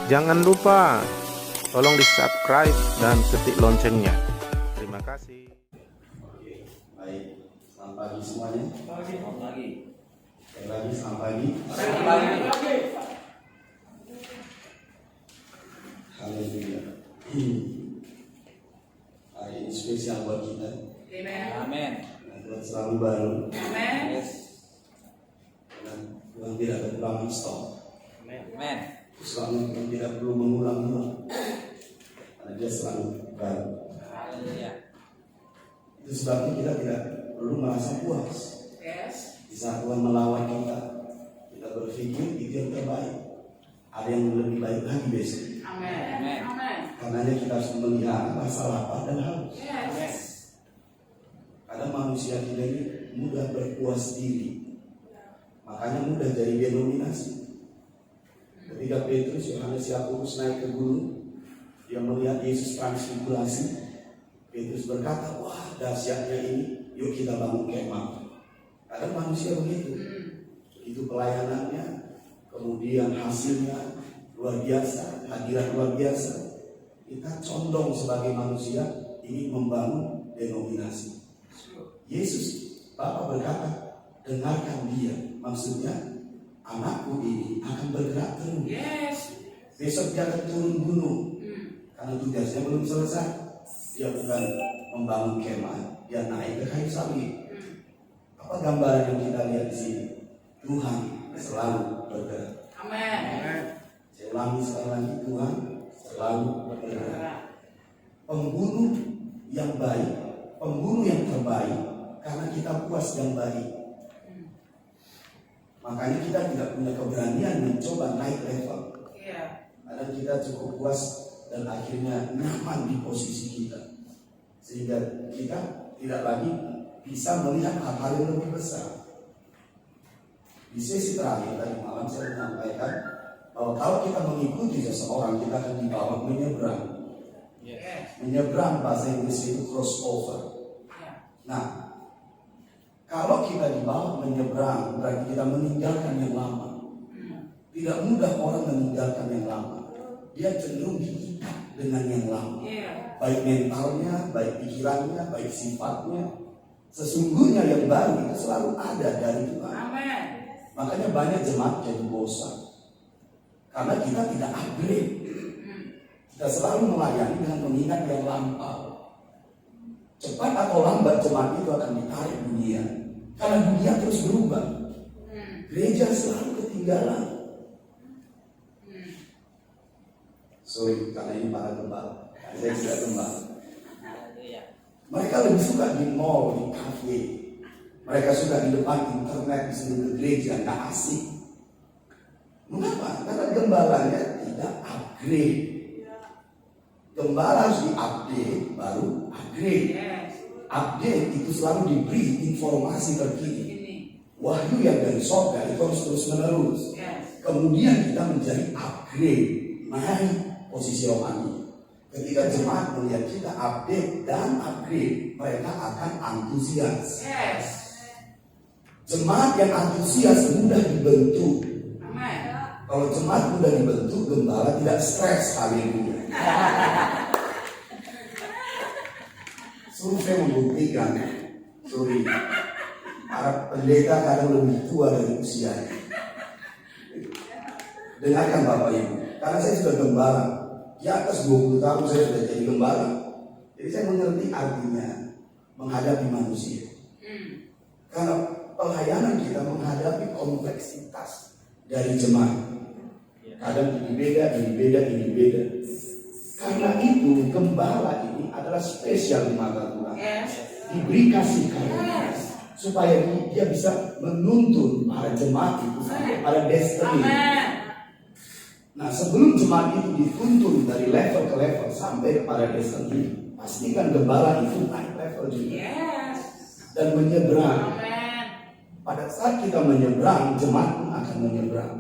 Jangan lupa tolong di-subscribe dan ketik loncengnya. Terima kasih. Baik, selamat pagi semuanya. Selamat pagi. Sekali lagi selamat pagi. Selamat pagi. Haleluya. Hari ini spesial buat kita. Amin. Buat selalu baru. Yes. Dan Tuhan tidak kekurangan stok. Amin. Selalu Tuhan tidak perlu mengulang-ulang. Karena Dia selalu baru. Haleluya. Itu sebabnya kita tidak perlu merasa puas. Di saat Tuhan melawat kita, kita berpikir itu yang terbaik. Ada yang lebih baik lagi besok. Amin. Karenanya kita harus melihat rasa lapar dan haus. Kadang manusia kita ini mudah berpuas diri, makanya mudah jadi denominasi. Ketika Petrus, Yohanes, Yakobus naik ke gunung, dia melihat Yesus transfigurasi. Petrus berkata, wah dahsyatnya ini, yuk kita bangun kemah. Kadang manusia begitu, itu pelayanannya, kemudian hasilnya luar biasa, hadirat luar biasa. Kita condong sebagai manusia ingin membangun denominasi. Yesus, Bapa berkata, dengarkan dia. Maksudnya, anakku ini akan bergerak terus. Besok dia akan turun gunung. Karena tugasnya belum selesai. Dia bukan membangun kemah, dia naik ke kayu salib. Apa gambaran yang kita lihat di sini? Tuhan selalu bergerak. Saya ulangi sekali lagi, Tuhan selalu bergerak. Pembunuh yang baik, pembunuh yang terbaik, karena kita puas yang baik. Makanya kita tidak punya keberanian mencoba naik level. Karena kita cukup puas dan akhirnya nyaman di posisi kita, sehingga kita tidak lagi bisa melihat hal-hal yang lebih besar. Di sesi terakhir tadi malam saya menyampaikan bahwa kalau kita mengikuti seseorang, kita akan dibawa menyeberang. Menyeberang bahasa Inggris itu crossover. Nah, kalau kita dibawa menyeberang, berarti kita meninggalkan yang lama. Tidak mudah orang meninggalkan yang lama. Dia cenderung diikat dengan yang lama. Baik mentalnya, baik pikirannya, baik sifatnya. Sesungguhnya yang baru itu selalu ada dari Tuhan. Makanya banyak jemaat jadi bosan. Karena kita tidak upgrade. Kita selalu melayani dengan mengingat yang lampau. Cepat atau lambat jemaat itu akan ditarik dunia. Karena dunia terus berubah. Gereja selalu ketinggalan. Sorry, karena ini para gembala. Saya tidak gembala. Mereka lebih suka di mall, di kafe. Mereka suka di depan internet, di seluruh gereja, nggak asik. Mengapa? Karena gembalanya tidak upgrade. Gembala harus di-update, baru upgrade. Update itu selalu diberi informasi terkini. Wahyu yang dari surga itu harus terus menerus. Kemudian kita menjadi upgrade, naik posisi rohani. Ketika jemaat melihat kita update dan upgrade, mereka akan antusias. Jemaat yang antusias mudah dibentuk. Kalau jemaat mudah dibentuk, gembala tidak stres. Haleluya. Survei membuktikan, para pendeta kadang lebih tua dari usianya. Dengarkan Bapak Ibu, karena saya sudah gembala. Di atas 20 tahun saya sudah jadi gembala. Jadi saya mengerti artinya menghadapi manusia. Karena pelayanan kita menghadapi kompleksitas dari jemaat. Kadang ini beda. Karena itu gembala ini adalah spesial di mata Tuhan. Diberi kasih karunia supaya dia bisa menuntun para jemaat itu sampai pada destiny. Nah, sebelum jemaat itu dituntun dari level ke level sampai kepada destiny, pastikan gembala itu naik level juga dan menyeberang. Pada saat kita menyeberang, jemaat pun akan menyeberang.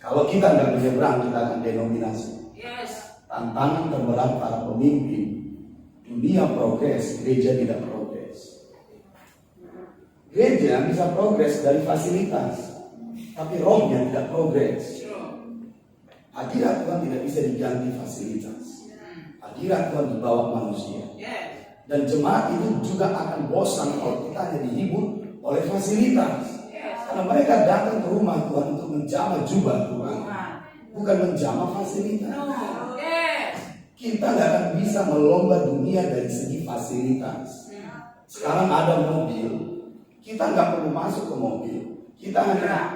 Kalau kita nggak menyeberang, kita akan denominasi. Tantangan terberat para pemimpin, dunia progres, gereja tidak progres. Gereja bisa progres dari fasilitas, tapi rohnya tidak progres. Hadirat Tuhan tidak bisa diganti fasilitas. Hadirat Tuhan dibawa manusia. Dan jemaat itu juga akan bosan kalau kita hanya dihibur oleh fasilitas. Karena mereka datang ke rumah Tuhan untuk menjamah jubah Tuhan, bukan menjamah fasilitas. Kita nggak akan bisa melomba dunia dari segi fasilitas. Sekarang ada mobil, kita nggak perlu masuk ke mobil. Kita hanya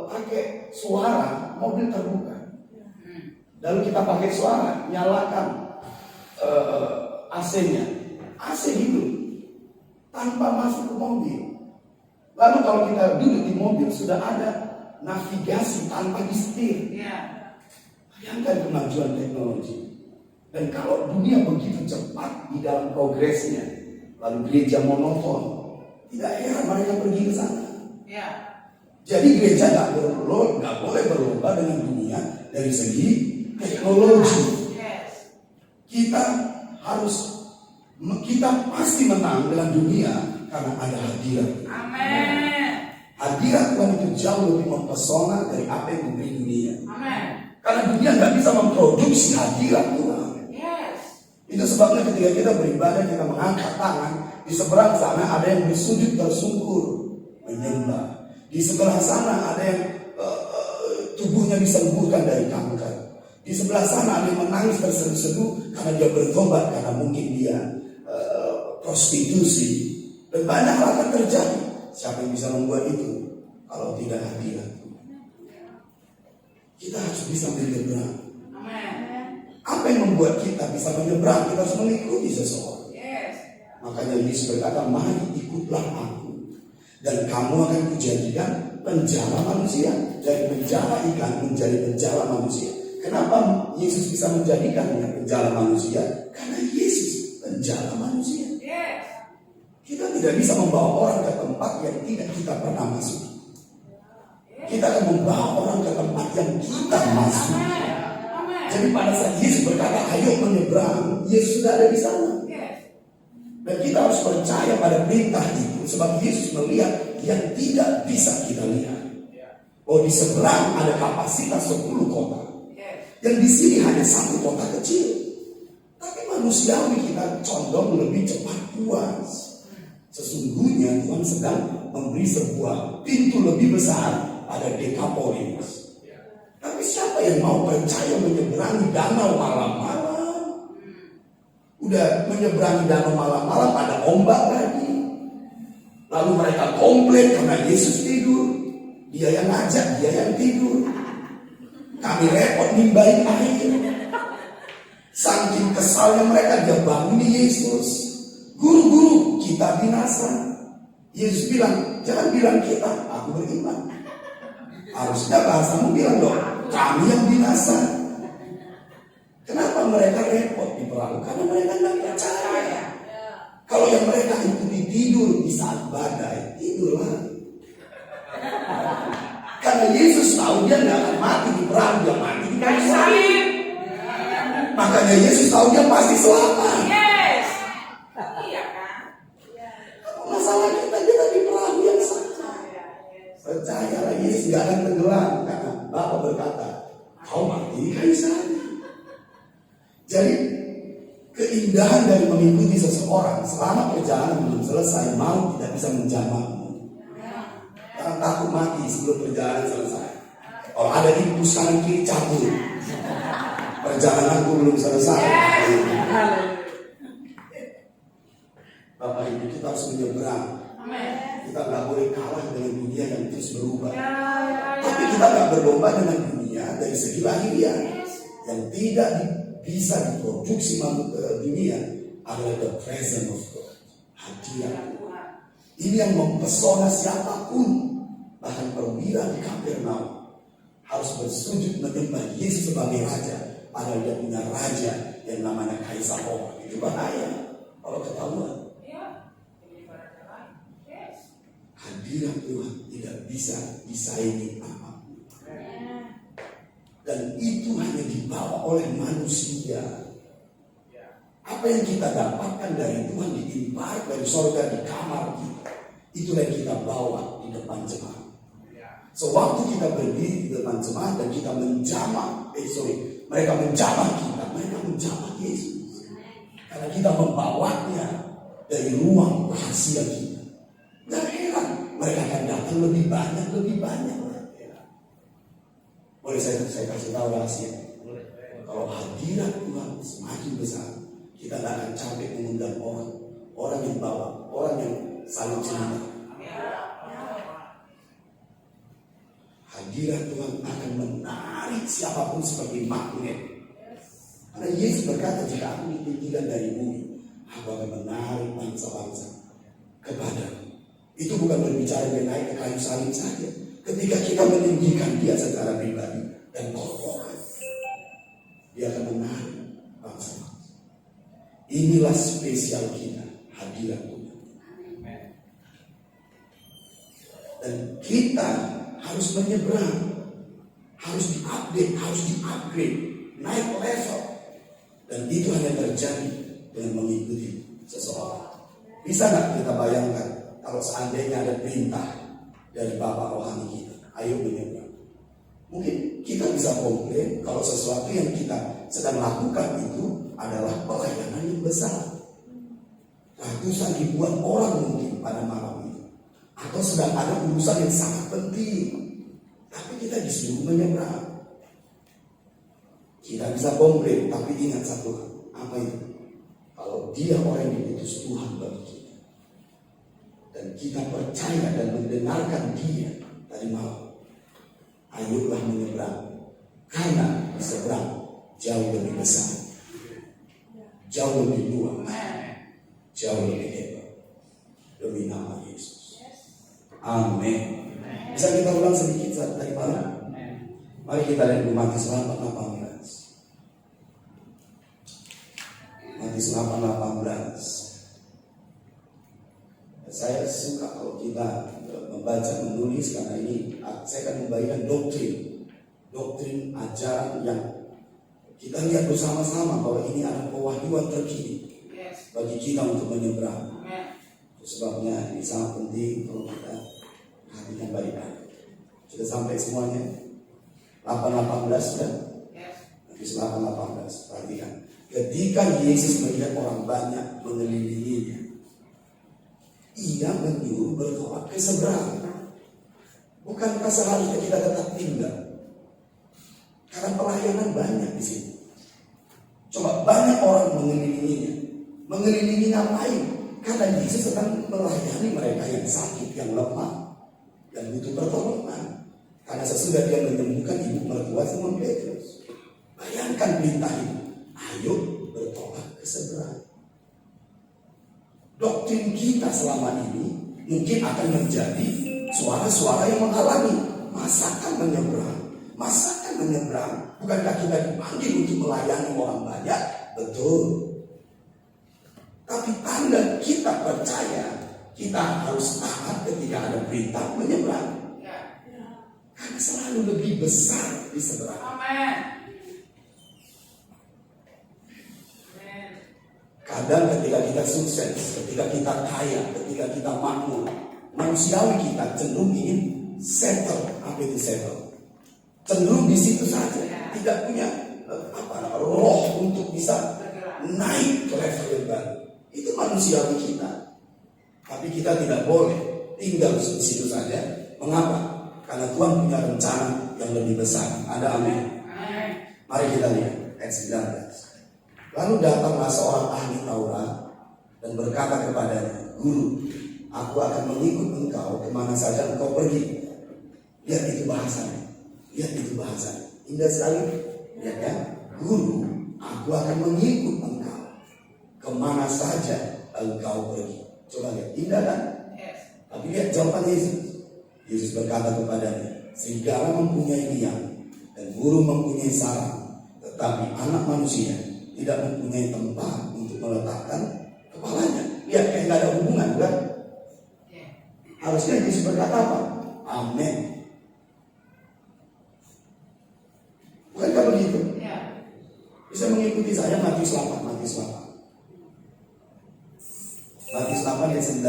pakai suara, mobil terbuka. Lalu kita pakai suara, nyalakan AC-nya. AC hidup tanpa masuk ke mobil. Lalu kalau kita duduk di mobil, sudah ada navigasi tanpa disetir. Bayangkan kemajuan teknologi. Dan kalau dunia begitu cepat di dalam progresnya, lalu gereja monoton, tidak heran mereka pergi ke sana. Jadi gereja nggak boleh berlomba dengan dunia dari segi teknologi. Kita pasti menang dengan dunia karena ada hadirat. Hadirat Tuhan itu jauh lebih mempesona dari apa yang diberi dunia. Karena dunia nggak bisa memproduksi hadirat Tuhan. Itu sebabnya ketika kita beribadah, kita mengangkat tangan. Di seberang sana ada yang bersujud tersungkur menyembah. Di sebelah sana ada yang tubuhnya disembuhkan dari kanker. Di sebelah sana ada yang menangis terseduh-seduh karena dia bertobat, karena mungkin dia prostitusi. Dan banyak hal akan terjadi. Siapa yang bisa membuat itu kalau tidak hadirat? Kita harus bisa menyeberang. Apa yang membuat kita bisa menyeberang? Kita harus mengikuti seseorang. Makanya Yesus berkata, mari ikutlah aku, dan kamu akan kujadikan penjala manusia. Dari penjala ikan menjadi penjala manusia. Kenapa Yesus bisa menjadikannya penjala manusia? Karena Yesus penjala manusia. Kita tidak bisa membawa orang ke tempat yang tidak kita pernah masuk. Kita akan membawa orang ke tempat yang kita masuk. Jadi pada saat Yesus berkata, ayo menyeberang, Yesus sudah ada di sana. Dan kita harus percaya pada perintah itu, sebab Yesus melihat yang tidak bisa kita lihat. Oh, di seberang ada kapasitas 10 kota. Yang di sini hanya 1 kota kecil. Tapi manusiawi kita condong lebih cepat puas. Sesungguhnya Tuhan sedang memberi sebuah pintu lebih besar pada Dekapolis. Tapi siapa yang mau percaya menyeberangi danau malam-malam? Udah menyeberangi danau malam-malam pada ombak lagi. Lalu mereka komplain karena Yesus tidur. Dia yang ngajak, dia yang tidur. Kami repot nimbahin air. Saking kesalnya mereka, dia banguni Yesus. Guru-guru, kita binasa. Yesus bilang, jangan bilang kita, aku beriman. Harusnya bahasamu bilang dong, kami yang binasa. Kenapa mereka repot di perahu? Karena mereka tidak percaya. Kalau yang mereka ikuti tidur di saat badai, tidurlah. Karena Yesus tahu dia tidak akan mati di perahu, dia mati di kayu salib. Makanya Yesus tahu dia pasti selamat. Masalah kita di perahu yang sama. Percayalah, Yesus tidak akan tenggelam karena Bapa berkata, kau mati di kayu salib. Jadi keindahan dari mengikuti seseorang selama perjalanan belum selesai, mau tidak bisa menjamahmu. Jangan takut mati sebelum perjalanan selesai. Kalau ada tikus kanan kiri cabut. Perjalananku belum selesai. Bapak Ibu, kita harus menyeberang. Kita nggak boleh kalah dengan dunia yang terus berubah. Tapi kita nggak berlomba dengan dunia dari segi lahiriah. Yang tidak bisa diproduksi dunia adalah the presence of God. Hadirat Tuhan. Ini yang mempesona siapapun. Bahkan perwira di Kapernaum harus bersujud menyembah Yesus sebagai raja. Padahal dia punya raja yang namanya Kaisar Roma. Itu bahaya kalau ketahuan. Hadirat Tuhan tidak bisa disaingi apapun. Dan itu hanya dibawa oleh manusia. Apa yang kita dapatkan dari Tuhan ditimpa dari surga di kamar kita, itulah yang kita bawa di depan jemaat. Sewaktu kita berdiri di depan jemaat dan kita mereka menjamah kita, mereka menjamah Yesus. Karena kita membawanya dari ruang rahasia kita. Gak heran, mereka akan datang lebih banyak. Boleh saya kasih tahu rahasia? Kalau hadirat Tuhan semakin besar, kita tidak akan capek mengundang orang yang bawa, orang yang saling cerita. Hadirat Tuhan akan menarik siapapun seperti magnet. Karena Yesus berkata, jika aku ditinggikan dari bumi, aku akan menarik bangsa-bangsa kepadaku. Itu bukan berbicara dia naik ke kayu salib saja. Ketika kita meninggikan dia secara pribadi dan korporat, dia akan menarik bangsa-bangsa. Inilah spesial kita, hadirat Tuhan. Dan kita harus menyeberang, harus diupdate, harus di-upgrade, naik level. Dan itu hanya terjadi dengan mengikuti seseorang. Bisa nggak kita bayangkan kalau seandainya ada perintah dari Bapak rohani kita, ayo menyeberang. Mungkin kita bisa komplain kalau sesuatu yang kita sedang lakukan itu adalah pelayanan yang besar. Ratusan ribuan orang mungkin pada malam itu, atau sedang ada urusan yang sangat penting, tapi kita disuruh menyeberang. Kita bisa komplain, tapi ingat satu hal, apa itu? Kalau dia orang yang diutus Tuhan bagi kita, dan kita percaya dan mendengarkan dia tadi malam, ayolah menyeberang, karena di seberang jauh lebih besar, jauh lebih luas, jauh lebih hebat, demi nama Yesus. Amin. Bisa kita ulang sedikit dari malam? Mari kita lihat Matius 8:18. Matius 8:18. Saya suka kalau kita membaca, menulis, karena ini saya akan membagikan doktrin ajaran yang kita lihat bersama-sama bahwa ini adalah pewahyuan terkini bagi kita untuk menyeberang. Sebabnya ini sangat penting kalau kita perhatikan baik-baik. Sudah sampai semuanya? 8:18 sudah? Matius 8:18. Perhatikan. Ketika Yesus melihat orang banyak mengelilinginya, ia menyuruh bertolak ke seberang. Bukankah seharusnya kita tetap tinggal? Karena pelayanan banyak di sini. Coba banyak orang mengelilinginya. Mengelilingi yang lain. Karena Yesus sedang melayani mereka yang sakit, yang lemah, yang butuh pertolongan. Karena sesudah dia menyembuhkan ibu mertua Simon Petrus. Bayangkan perintah ini. Ayo bertolak ke seberang. Doktrin kita selama ini mungkin akan menjadi suara-suara yang menghalangi. Masakan menyeberang. Bukankah kita dipanggil untuk melayani orang banyak? Betul. Tapi tanda kita percaya, kita harus taat ketika ada perintah menyeberang. Karena selalu lebih besar di seberang. Amin. Kadang ketika kita sukses, ketika kita kaya, ketika kita makmur, manusiawi kita cenderung ingin settle. Apa itu settle? Cenderung di situ saja, tidak punya roh untuk bisa naik ke level yang baru. Itu manusiawi kita. Tapi kita tidak boleh tinggal di situ saja. Mengapa? Karena Tuhan punya rencana yang lebih besar. Ada amin. Mari kita lihat ayat 19. Lalu datanglah seorang ahli Taurat dan berkata kepadanya, Guru, aku akan mengikut engkau kemana saja engkau pergi. Lihat itu bahasanya. Indah sekali. Lihat kan? Guru, aku akan mengikut engkau kemana saja engkau pergi. Coba lihat, indah kan? Tapi lihat jawaban Yesus. Yesus berkata kepadanya, serigala mempunyai liang dan burung mempunyai sarang, tetapi anak manusia tidak mempunyai tempat untuk meletakkan kepalanya. Lihat, kayak nggak ada hubungan, kan? Harusnya Yesus berkata apa? Amin. Bukankah begitu? Bisa mengikuti saya Matius 8 ayat 19.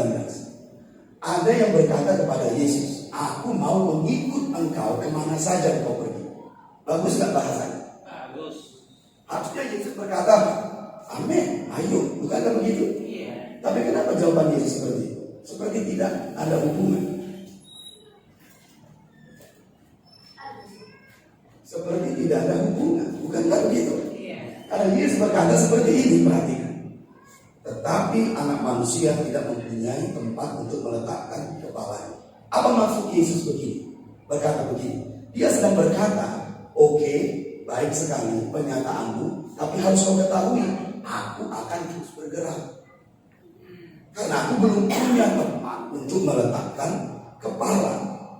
Ada yang berkata kepada Yesus, aku mau mengikut engkau kemana saja engkau pergi. Bagus gak bahasanya? Bagus. Harusnya Yesus berkata, amin, ayo, bukankah begitu? Iya. Tapi kenapa jawaban Yesus seperti itu? Seperti tidak ada hubungan. Seperti tidak ada hubungan, bukankah begitu? Iya. Karena Yesus berkata seperti ini, perhatikan. Tetapi anak manusia tidak mempunyai tempat untuk meletakkan kepalanya. Apa maksud Yesus begini? Berkata begini. Dia sedang berkata, oke, baik sekali pernyataanmu, tapi harus kau ketahui, aku akan terus bergerak. Karena aku belum punya tempat untuk meletakkan kepala.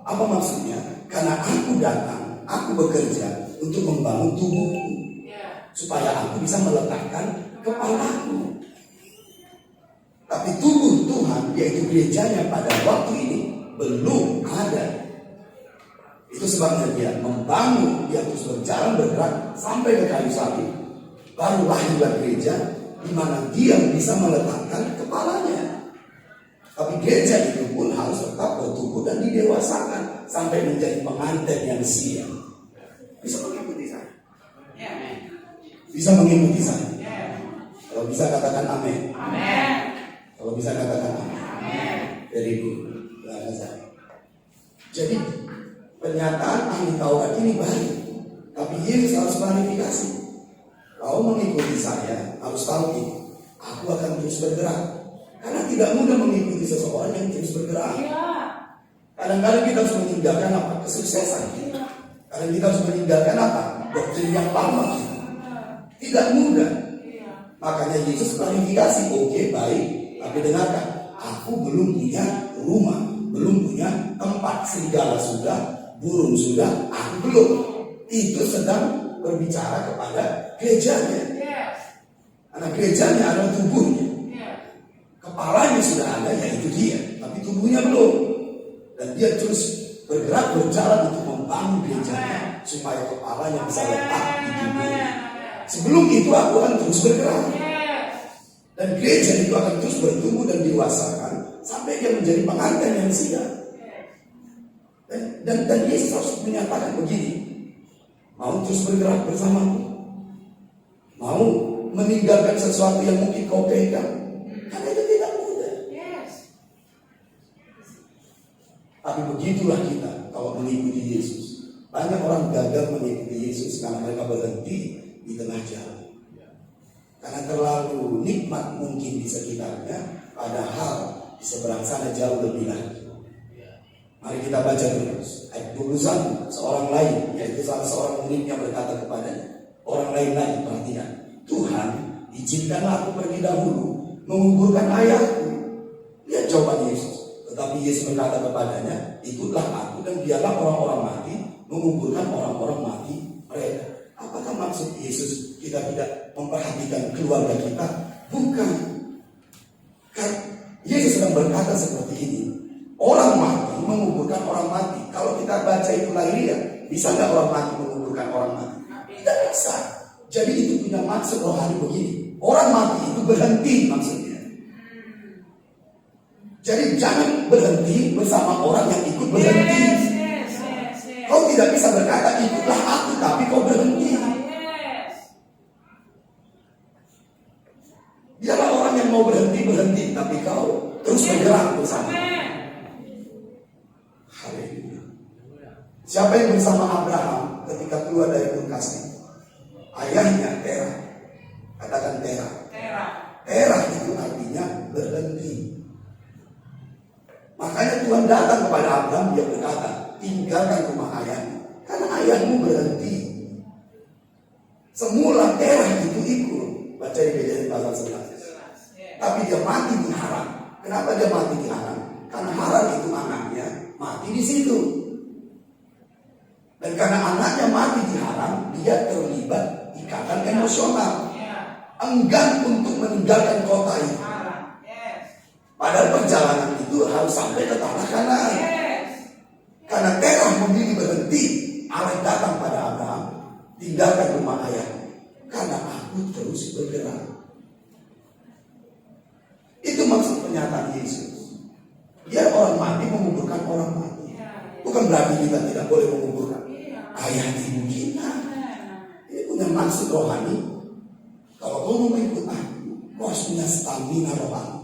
Apa maksudnya? Karena aku datang, aku bekerja untuk membangun tubuhku, supaya aku bisa meletakkan kepalaku. Tapi tubuh Tuhan, yaitu gerejanya pada waktu ini, belum ada. Itu sebabnya dia membangun, dia terus berjalan bergerak sampai ke kayu salib. Baru lahirlah gereja di mana dia bisa meletakkan kepalanya. Tapi gereja itu pun harus tetap bertumbuh dan didewasakan sampai menjadi pengantin yang siap. Bisa mengikuti saya? Bisa mengikuti saya? Kalau bisa katakan amin. Amin. Kalau bisa katakan amin. Dari dulu. Jadi pernyataan ahli Taurat ini baik, tapi Yesus harus klarifikasi. Kau mengikuti saya harus tahu ini, aku akan terus bergerak. Karena tidak mudah mengikuti seseorang yang terus bergerak. Kadang-kadang kita harus meninggalkan apa? Kesuksesan. Kadang kita harus meninggalkan apa? Doktrin yang lama. Tidak mudah. Makanya Yesus klarifikasi, oke, baik, tapi dengarkan, aku belum punya rumah, belum punya tempat. Serigala sudah, burung sudah, aku belum. Itu sedang berbicara kepada gerejanya. Karena gerejanya adalah tubuhnya. Kepalanya sudah ada, yaitu dia, tapi tubuhnya belum. Dan dia terus bergerak, berjalan untuk membangun gerejanya supaya kepalanya bisa letak di tubuhnya. Sebelum itu aku akan terus bergerak. Dan gereja itu akan terus bertumbuh dan diwasakan sampai dia menjadi pengantin yang siap. Dan Yesus harus menyatakan begini, mau terus bergerak bersamaku, mau meninggalkan sesuatu yang mungkin kau pegang, karena itu tidak mudah. Tapi begitulah kita kalau mengikuti Yesus. Banyak orang gagal mengikuti Yesus karena mereka berhenti di tengah jalan. Karena terlalu nikmat mungkin di sekitarnya, padahal di seberang sana jauh lebih lagi. Mari kita baca terus ayat 21. Seorang lain, yaitu salah seorang muridnya berkata kepadanya, orang lain lagi, perhatikan, Tuhan, izinkanlah aku pergi dahulu menguburkan ayahku. Lihat jawaban Yesus. Tetapi Yesus berkata kepadanya, ikutlah aku dan biarlah orang-orang mati menguburkan orang-orang mati mereka. Apakah maksud Yesus kita tidak memperhatikan keluarga kita? Bukan. Kan Yesus sedang berkata seperti ini, orang mati menguburkan orang mati. Kalau kita baca itu lahiriah, bisa nggak orang mati menguburkan orang mati? Tidak bisa. Jadi itu punya maksud rohani begini, orang mati itu berhenti maksudnya. Jadi jangan berhenti bersama orang yang ikut berhenti. Kau tidak bisa berkata ikutlah aku tapi kau berhenti. Biarlah orang yang mau berhenti, tapi kau terus bergerak bersama. Haleluya. Siapa yang bersama Abraham ketika keluar dari Ur Kasdim? Ayahnya Terah. Katakan Terah. Terah itu artinya berhenti. Makanya Tuhan datang kepada Abraham, dia berkata, tinggalkan rumah ayahmu, karena ayahmu berhenti. Semula Terah itu ikut. Baca di Kejadian pasal 11. Tapi dia mati di Haran. Kenapa dia mati di Haran? Karena Haran itu anaknya mati di situ. Dan karena anaknya mati di Haran, dia terlibat ikatan emosional, enggan untuk meninggalkan kota itu. Padahal perjalanan itu harus sampai ke tanah Kanaan. Karena Terah memilih berhenti, Allah datang pada Abraham, tinggalkan rumah ayahmu, karena aku terus bergerak. Itu maksud pernyataan Yesus. Biar orang mati menguburkan orang mati. berarti kita tidak boleh menguburkan ayah ibu kita. Ini punya maksud rohani. Kalau kau mau ikut aku, kau harus punya stamina rohani.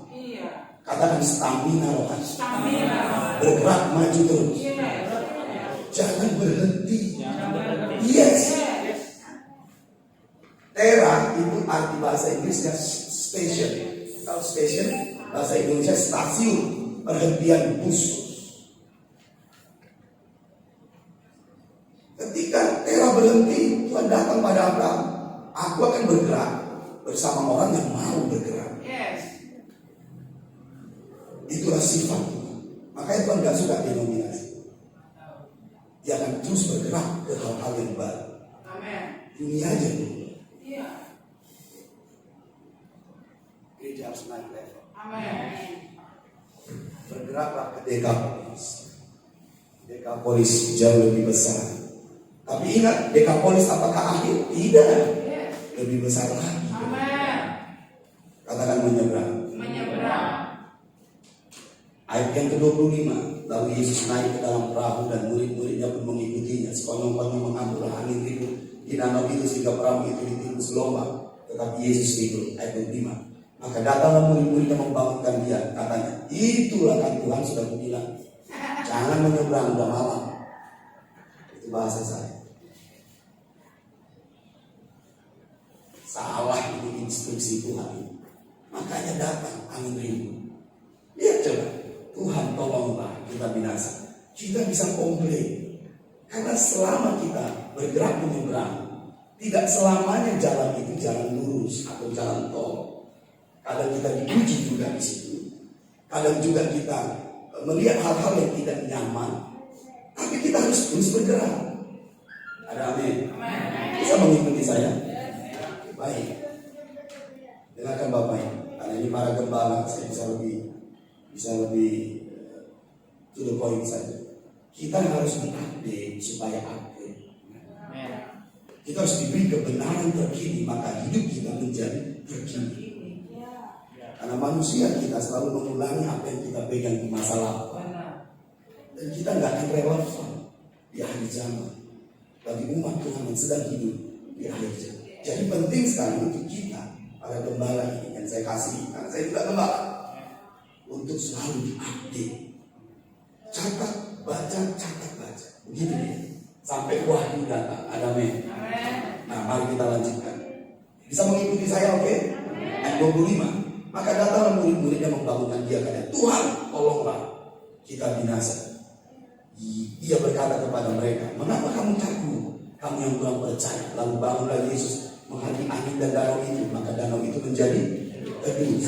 Katakan stamina rohani. Bergerak maju terus. Jangan berhenti. Yes. Tera itu arti bahasa Inggrisnya station. Kalau station bahasa Indonesia stasiun, perhentian bus. Ketika Tera berhenti, Tuhan datang pada Abraham. Aku akan bergerak bersama orang yang mau bergerak. Itulah sifat Tuhan. Makanya Tuhan gak suka denominasi. Dia akan terus bergerak ke hal-hal yang baru. Dunia aja dulu. Gereja harus naik level. Bergeraklah ke Dekapolis. Dekapolis jauh lebih besar. Tapi ingat, Dekapolis apakah akhir? Tidak. Lebih besar lagi. Katakan menyeberang. Ayat yang ke-25. Lalu Yesus naik ke dalam perahu dan murid-muridnya pun mengikutinya. Sekonyong-konyong mengambil angin ribut di danau itu sehingga perahu itu ditimbus gelombang. Tetapi Yesus tidur. Ayat 25. Maka datanglah murid-muridnya membangunkan dia. Katanya, itulah kan Tuhan sudah bilang, jangan menyeberang, udah malam. Itu bahasa saya. Salah ini instruksi Tuhan. Makanya datang angin ribut. Lihat coba, Tuhan tolonglah kita binasa. Kita bisa komplain. Karena selama kita bergerak menyeberang, tidak selamanya jalan itu jalan lurus atau jalan tol. Kadang kita diuji juga di situ. Kadang juga kita melihat hal-hal yang tidak nyaman. Tapi kita harus terus bergerak. Ada amin. Bisa mengikuti saya? Baik. Dengarkan Bapak ini. Karena ini para gembala, saya bisa lebih to the point saja. Kita harus diupdate supaya update. Kita harus diberi kebenaran terkini, maka hidup kita menjadi terkini. Karena manusia kita selalu mengulangi apa yang kita pegang di masa lalu. Dan kita nggak akan relevan di akhir zaman bagi umat Tuhan yang sedang hidup di akhir zaman. Jadi penting sekali untuk kita, para gembala ini yang saya kasih, karena saya juga gembala, untuk selalu diupdate. Catat, baca. Begitu dia. Sampai wahyu datang. Ada amin. Nah, mari kita lanjutkan. Bisa mengikuti saya, oke? Ayat 25. Maka datanglah murid-muridnya membangunkan dia, katanya, Tuhan, tolonglah kita binasa. Dia berkata kepada mereka, mengapa kamu takut? Kamu yang kurang percaya. Lalu bangunlah Yesus menghadapi angin dan danau itu. Maka danau itu menjadi teduh.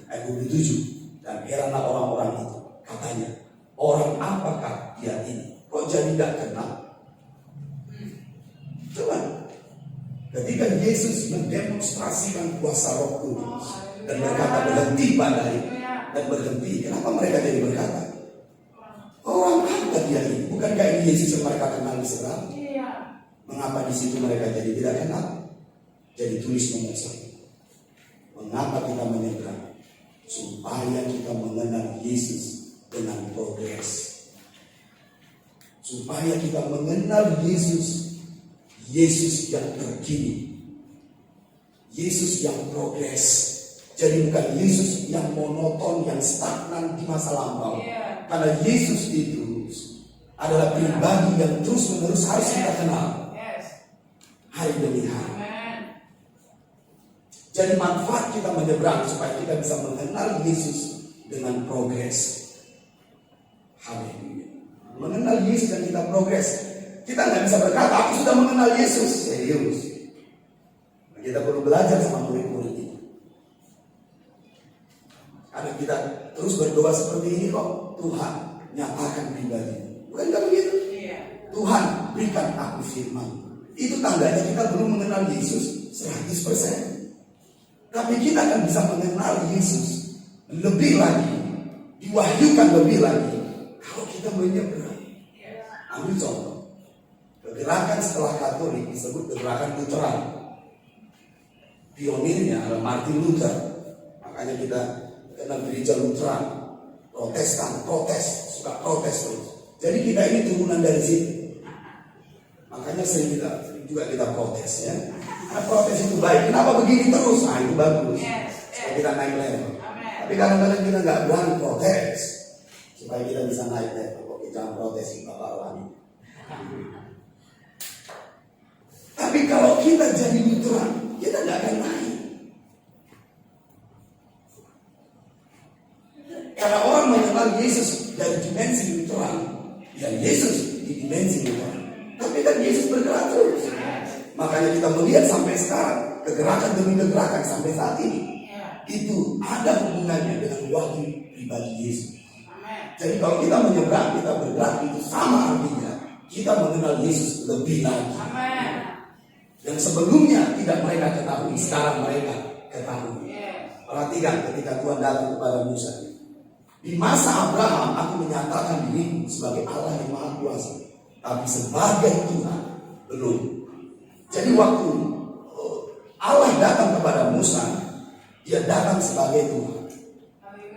Ayat 27. Dan heranlah orang-orang itu. Katanya, orang apakah dia ini? Kok jadi tidak kenal? Coba. Ketika Yesus mendemonstrasikan kuasa Roh Kudus dan berkata berhenti badai dan berhenti, kenapa mereka jadi berkata, orang apa dia ini? Bukankah ini Yesus yang mereka kenal di seberang? Mengapa di situ mereka jadi tidak kenal? Jadi tulis nomor 1. Mengapa kita menyeberang? Supaya kita mengenal Yesus dengan progres. Supaya kita mengenal Yesus yang terkini, Yesus yang progres. Jadi bukan Yesus yang monoton, yang stagnan di masa lampau. Karena Yesus itu adalah pribadi yang terus menerus harus kita kenal hari demi hari. Jadi manfaat kita menyeberang supaya kita bisa mengenal Yesus dengan progres. Haleluya. Mengenal Yesus dan kita progres. Kita nggak bisa berkata, aku sudah mengenal Yesus. Serius. Kita perlu belajar sama murid-murid ini. Karena kita terus berdoa seperti ini kok. Tuhan, nyatakan pribadi. Bukan nggak begitu? Tuhan, berikan aku firman. Itu tandanya kita belum mengenal Yesus 100%. Tapi kita akan bisa mengenal Yesus lebih lagi. Diwahyukan lebih lagi. Kalau kita menyeberang. Ambil contoh. Gerakan setelah Katolik disebut gerakan Lutheran. Pionirnya adalah Martin Luther. Makanya kita kenal gereja Lutheran. Protestan, suka protes terus. Jadi kita ini turunan dari situ. Makanya sering kita protes ya. Nah, protes itu baik. Kenapa begini terus? Nah itu bagus. Supaya kita naik level. Tapi kadang-kadang kita nggak berani protes supaya kita bisa naik level. Oke, jangan protes sih Bapak Rohani. Tapi kalau kita jadi Lutheran, kita nggak akan naik. Karena orang mengenal Yesus dari dimensi Lutheran, dan Yesus di dimensi Lutheran. Tapi kan Yesus bergerak terus. Makanya kita melihat sampai sekarang, kegerakan demi kegerakan sampai saat ini, itu ada hubungannya dengan wahyu pribadi Yesus. Jadi kalau kita menyeberang, kita bergerak, itu sama artinya kita mengenal Yesus lebih lagi. Yang sebelumnya tidak mereka ketahui, sekarang mereka ketahui. Perhatikan ketika Tuhan datang kepada Musa. Di masa Abraham, aku menyatakan diriku sebagai Allah yang Maha Kuasa. Tapi sebagai Tuhan, belum. Jadi waktu Allah datang kepada Musa, dia datang sebagai Tuhan.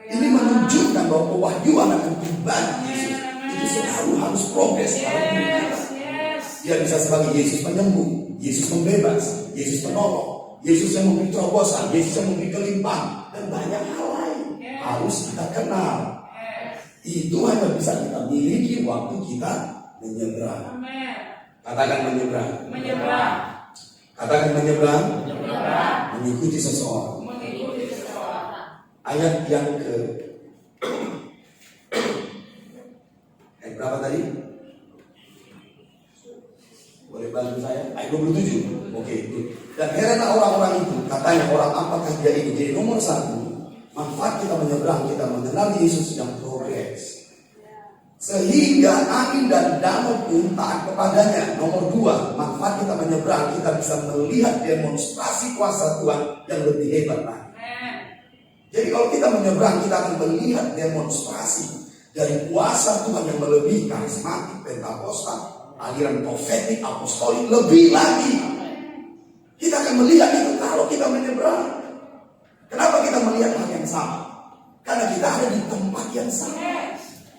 Ini menunjukkan bahwa pewahyuan akan pribadi Yesus itu selalu harus progres dalam hidup kita. Dia bisa sebagai Yesus penyembuh, Yesus membebas, Yesus penolong, Yesus yang memberi terobosan, Yesus yang memberi kelimpahan, dan banyak hal lain harus kita kenal. Itu hanya bisa kita miliki waktu kita menyeberang. Katakan menyeberang. Katakan menyeberang. Mengikuti seseorang. Ayat yang berapa tadi? Boleh bantu saya? Ayat 27. Oke. Dan heranlah orang-orang itu. Katanya orang apakah dia ini? Jadi nomor 1, manfaat kita menyeberang, kita mengenal Yesus yang progres. Sehingga angin dan danau pun taat kepadanya. Nomor 2, manfaat kita menyeberang, kita bisa melihat demonstrasi kuasa Tuhan yang lebih hebat lagi. Jadi kalau kita menyeberang, kita akan melihat demonstrasi dari kuasa Tuhan yang melebihi karismatik, pentakostal, aliran profetik, apostolik, lebih lagi. Kita akan melihat itu kalau kita menyeberang. Kenapa kita melihat hal yang sama? Karena kita ada di tempat yang sama.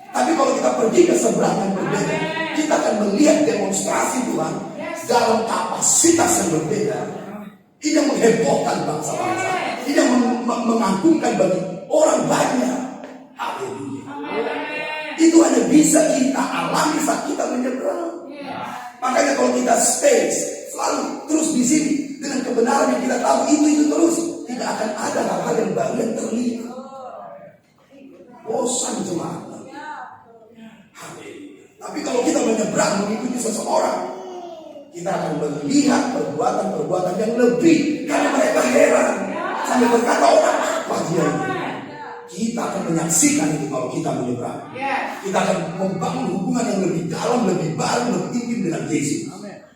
Tapi kalau kita pergi ke seberang yang berbeda, kita akan melihat demonstrasi Tuhan dalam kapasitas yang berbeda. Ini yang menghebohkan bangsa-bangsa. Ini yang mengagumkan bagi orang banyak. Haleluya. Itu hanya bisa kita alami saat kita menyeberang. Makanya kalau kita stay selalu terus di sini dengan kebenaran yang kita tahu itu terus, tidak akan ada hal-hal yang baru yang terlihat. Bosan jemaat. Tapi kalau kita menyeberang mengikuti seseorang, kita akan melihat perbuatan-perbuatan yang lebih. Karena mereka heran sampai berkata, orang apa dia ini? Kita akan menyaksikan itu kalau kita menyeberang. Kita akan membangun hubungan yang lebih dalam, lebih baru, lebih intim dengan Yesus.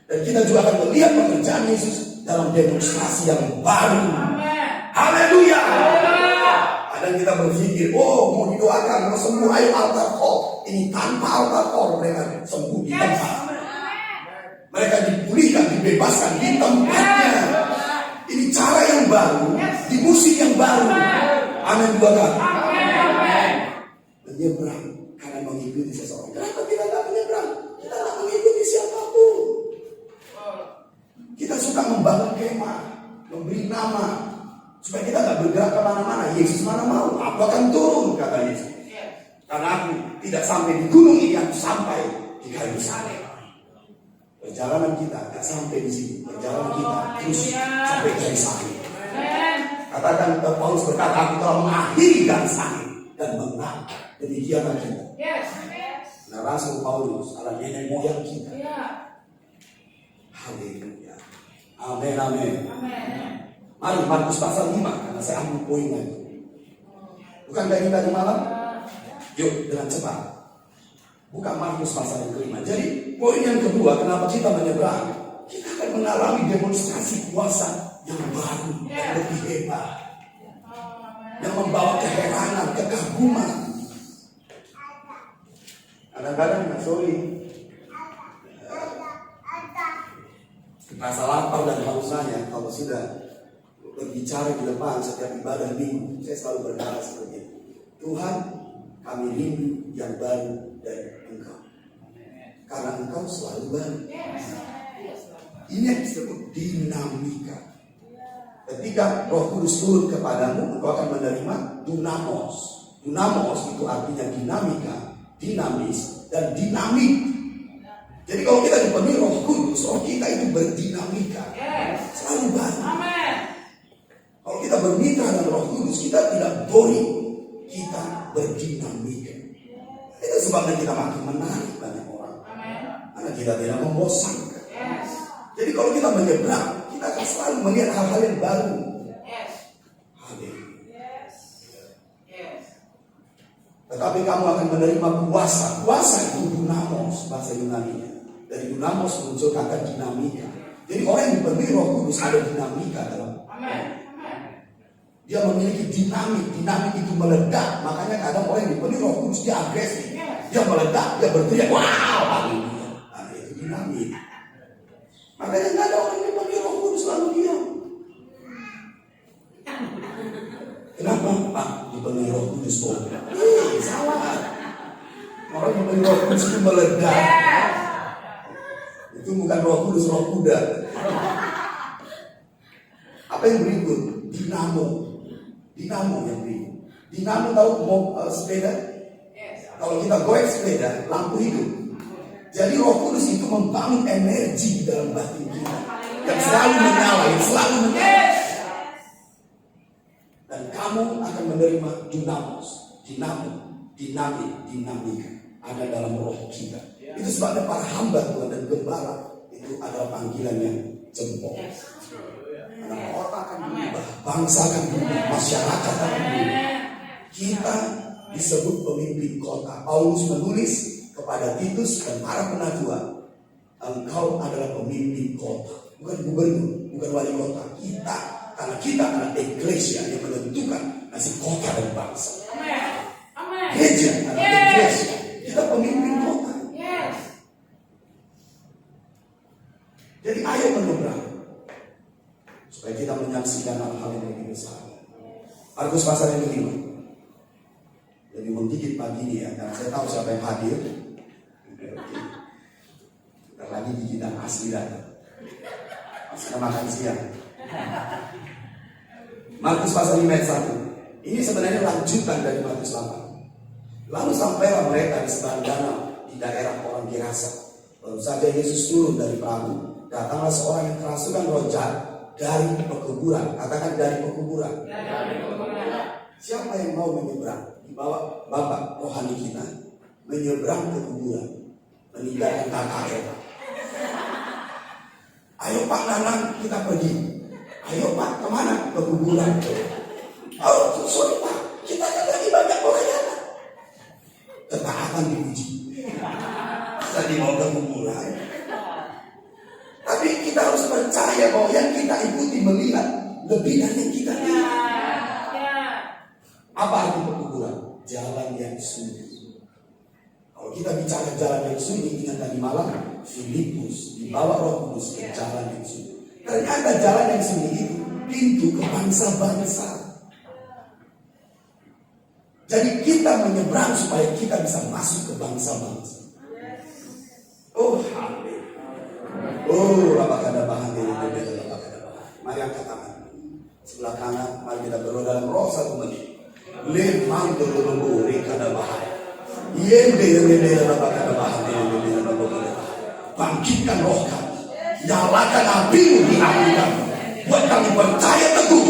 Dan kita juga akan melihat pekerjaan Yesus dalam demonstrasi yang baru. Haleluya. Dan kita berpikir, mau didoakan, mau sembuh, ayo altar call. Ini tanpa altar call mereka sembuh di tempat. Mereka dipulihkan, dibebaskan di tempatnya. Ini cara yang baru, di musik yang baru. Amin, bukan? Menyeberang karena mengikuti seseorang. Kenapa kita tidak menyeberang? Kita tidak mengikuti siapapun. Kita suka membangun kemah, memberi nama, supaya kita tidak bergerak kemana-mana. Yesus mana mau, aku akan turun, kata Yesus. Karena aku tidak sampai di gunung ini, aku sampai di kayu salib. Perjalanan kita tidak sampai di sini. Perjalanan kita terus sampai kayu salib. Katakan Paulus berkata, aku telah mengakhiri garis salib dan menang. Demikianlah kita. Nah, Rasul Paulus adalah nenek moyang kita. Haleluya. Amin, amin. Mari Markus pasal 5, karena saya ambil poinnya itu. Bukankah ini tadi malam? Yuk, dengan cepat. Buka Markus pasal yang kelima. Jadi, poin yang kedua, kenapa kita menyeberang? Kita akan mengalami demonstrasi kuasa yang baru, yang lebih hebat. Yang membawa keheranan, kekaguman. Kadang-kadang, rasa lapar dan hausnya kalau sudah berbicara di depan setiap ibadah minggu, saya selalu berdoa seperti itu. Tuhan, kami rindu yang baru dari Engkau. karena engkau selalu baru. Ini yang disebut dinamika. Ketika Roh Kudus turun kepadamu, engkau akan menerima dunamos. Dunamos itu artinya dinamika, dinamis, dan dinamik. Jadi kalau kita dipenuhi Roh Kudus, roh kita itu berdinamika, selalu baru. Kalau kita bermitra dengan Roh Kudus, kita tidak boring, kita berdinamika. Itu sebabnya kita makin menarik banyak orang, karena kita tidak membosankan. Jadi kalau kita menyeberang, kita akan selalu melihat hal-hal yang baru. Tetapi kamu akan menerima kuasa. Kuasa itu dunamos, bahasa Yunani-nya. Dari dunamos muncul kata dinamika. Jadi orang yang dipenuhi Roh Kudus ada dinamika dalam. Dia memiliki dinamik. Dinamik itu meledak. Makanya kadang orang yang dipenuhi Roh Kudus dia agresif. Dia meledak, dia berteriak, wow, nah, itu dinamik. Makanya nggak ada orang yang dipenuhi Roh Kudus lalu diam. Kenapa? Pak, dipenuhi Roh Kudus kok? Salah. Orang yang dipenuhi Roh Kudus itu meledak. Itu bukan Roh Kudus, Roh kuda. Apa yang berikut? Dinamo. Dinamo yang berikut. Dinamo tahu mau sepeda? Kalau kita goyang sepeda, lampu hidup. Jadi Roh Kudus itu membangun energi dalam batin kita yang selalu menyala, yang selalu menyala. Dan kamu akan menerima dinamos, dinamika ada dalam roh kita. Itu sebabnya para hamba Tuhan dan gembala itu adalah panggilan yang jempol. Karena kota akan berubah, bangsa akan berubah, masyarakat akan berubah. Kita disebut pemimpin kota. Paulus menulis kepada Titus dan para penatua, engkau adalah pemimpin kota, bukan gubernur, bukan wali kota. Kita, karena kita adalah eklesia yang menentukan nasib kota dan bangsa. Gereja adalah eklesia, kita pemimpin kota. Jadi ayo menyeberang supaya kita menyaksikan hal-hal yang lebih besar. Markus pasal yang kelima. Jadi menggigit pagi ini ya, karena saya tahu siapa yang hadir. Kita lagi gigitan asli datang. Kita makan siang. Markus pasal 5 ayat 1. Ini sebenarnya lanjutan dari Markus 8. Lalu sampailah mereka di seberang danau di daerah orang Gerasa. Baru saja Yesus turun dari perahu. Datanglah seorang yang kerasukan roh jahat dari pekuburan. Katakan dari pekuburan. Siapa yang mau menyeberang? Dibawa Bapak rohani kita menyeberang ke kuburan, meninggalkan KKN. Ayo Pak Nanang, kita pergi. Ayo Pak, kemana? Ke kuburan. Oh, sorry Pak, kita kan lagi banyak pelayanan. Ketaatan diuji. Tadi mau ke kuburan. Tapi kita harus percaya bahwa yang kita ikuti melihat lebih dari yang kita lihat. Apa arti pekuburan? Jalan yang sunyi. Kalau kita bicara jalan yang sunyi, ingat tadi malam Filipus dibawa Roh Kudus ke jalan yang sunyi. Ternyata jalan yang sunyi itu pintu ke bangsa-bangsa. Jadi kita menyeberang supaya kita bisa masuk ke bangsa-bangsa. Oh, haleluya. Oh, rabakada bahan diri berbeda rabakada bahan. Mari angkat tangan sebelah kanan. Mari kita berdoa dalam roh 1 menit. Lemang dulu rekada bahan. Yende rabakada bahan diri rabakada bahan. Bangkitkan roh kami. Nyalakan apimu di hati kami. Buat kami percaya teguh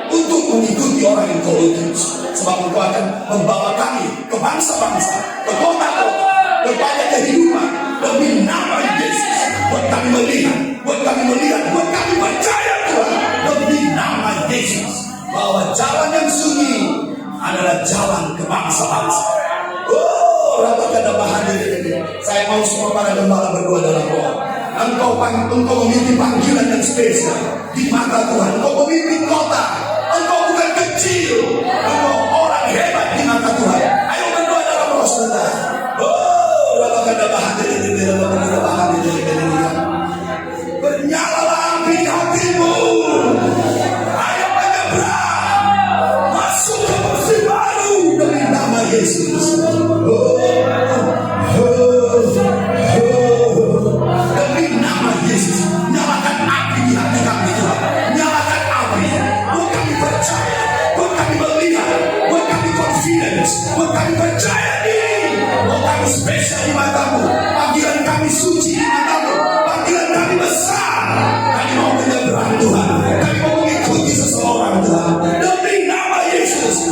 untuk mengikuti orang yang kau utus. Sebab engkau akan membawa kami ke bangsa-bangsa, ke kota-kota, ke banyak kehidupan demi nama Yesus. Buat kami melihat, buat kami percaya Tuhan demi nama Yesus bahwa jalan yang sunyi adalah jalan ke bangsa-bangsa. Oh, rabakada bahan ini. Saya mau semua para gembala berdoa dalam roh. Engkau memiliki panggilan yang spesial di mata Tuhan. Engkau memimpin kota. Engkau bukan kecil. Engkau orang hebat di mata Tuhan. Ayo berdoa dalam roh sebentar. Oh, rabakada bahan ini. Bernyalalah api hatimu. Ayo menyeberang. Masuk ke musim baru demi nama Yesus. Oh. Yesus. Kami percaya diri. Kami spesial di matamu. Panggilan kami suci di matamu. Panggilan kami besar. Kami mau menyeberang Tuhan. Kami mau mengikuti seseorang Tuhan. Demi nama Yesus.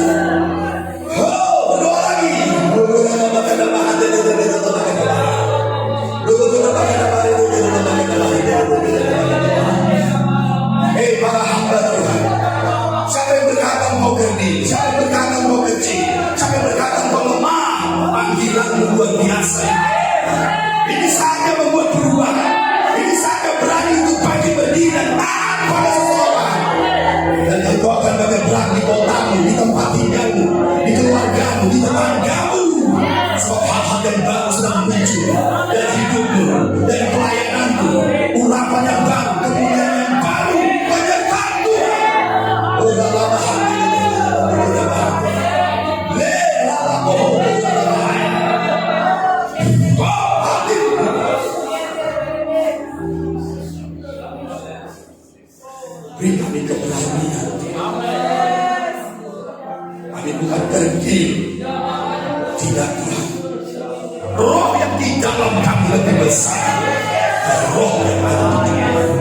Oh, berdoa lagi. Hei para hamba Tuhan, siapa yang berkata engkau kerdil, siapa yang berkata engkau kecil, siapa yang berkata engkau lemah, panggilanmu luar biasa. Ini saatnya membuat perubahan. Ini saatnya berani untuk pagi berdiri dan taat pada seseorang. Dan engkau akan bergerak di kotamu, di tempat tinggalmu, di keluargamu, di tetanggamu. Sebab hal-hal yang baru sedang muncul dari hidupmu, dari pelayananmu, urapan yang baru, kemuliaan yang baru, menyertai Tuhan. Oh, dalam hati, beri kami keberanian. Kami bukan kerdil, tidak Tuhan. Roh yang di dalam kami lebih besar dari roh yang ada di dalam.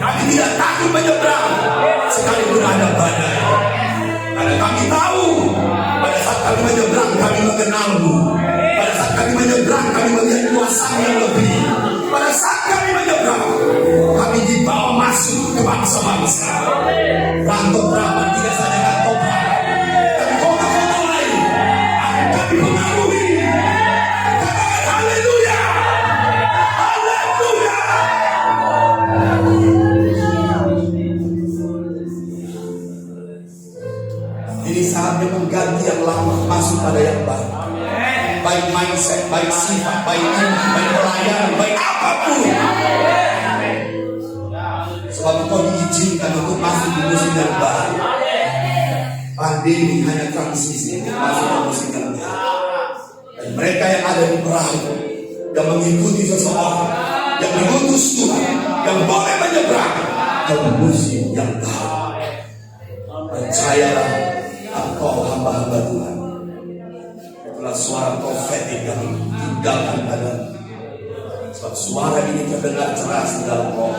Kami tidak takut menyeberang sekalipun ada badai. Karena kami tahu pada saat kami menyeberang kami mengenalmu. Pada saat kami menyeberang kami melihat kuasa yang lebih. Pada saat kami menyeberang kami dibawa masuk ke bangsa-bangsa. Rantau Braman tidak saja rantau Braman, tapi kota-kota lain akan kami pengaruhi. Katakan haleluya, haleluya. Ini saatnya mengganti yang lama masuk pada yang baru. Baik mindset, baik sifat, baik iman, baik pelayanan, baik apapun. Sebab engkau diizinkan untuk masuk di musim yang baru. Pandemi hanya transisi untuk masuk ke musim yang baru. Dan mereka yang ada di perahu, yang mengikuti seseorang, yang diutus Tuhan, yang boleh menyeberang ke musim yang baru. Percayalah, engkau hamba-hamba Tuhan. Itulah suara profetik yang tinggalkan padamu. Sebab suara ini terdengar jelas di dalam roh.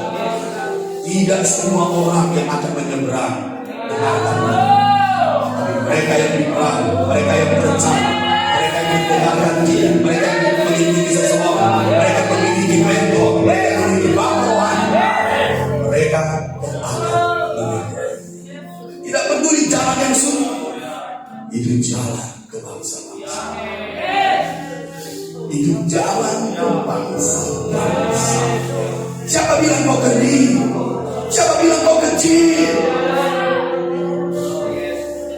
Tidak semua orang yang akan menyeberang dengarkan. Tapi mereka yang di perahu, mereka yang percaya, mereka yang mendengarkan dia, mereka yang mengikuti seseorang, mereka yang memiliki mentor, mereka yang memiliki bapaan, mereka yang akan menyeberang. Tidak peduli jalan yang sulit, itu jalan ke bangsa-bangsa. Itu jalan ke bangsa-bangsa. Siapa bilang kau kerdil? Siapa bilang kau kecil?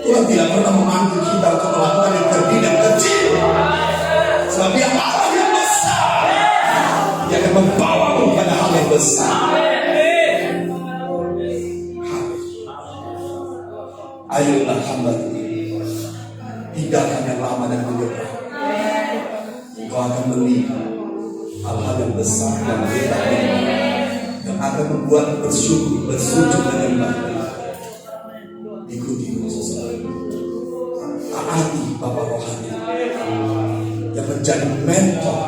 Tuhan tidak pernah memanggil kita untuk melakukan yang kerdil dan kecil. Sebab Dia Allah yang besar. Dia akan membawamu pada hal yang besar. Ayolah hamba ini, tinggalkan yang lama dan menyeberang. Engkau akan melihat hal-hal yang besar yang hebat yang akan membuat bersyukur, bersujud menyembah. Ikuti sesuatu. Taati Bapak Rohani yang menjadi mentor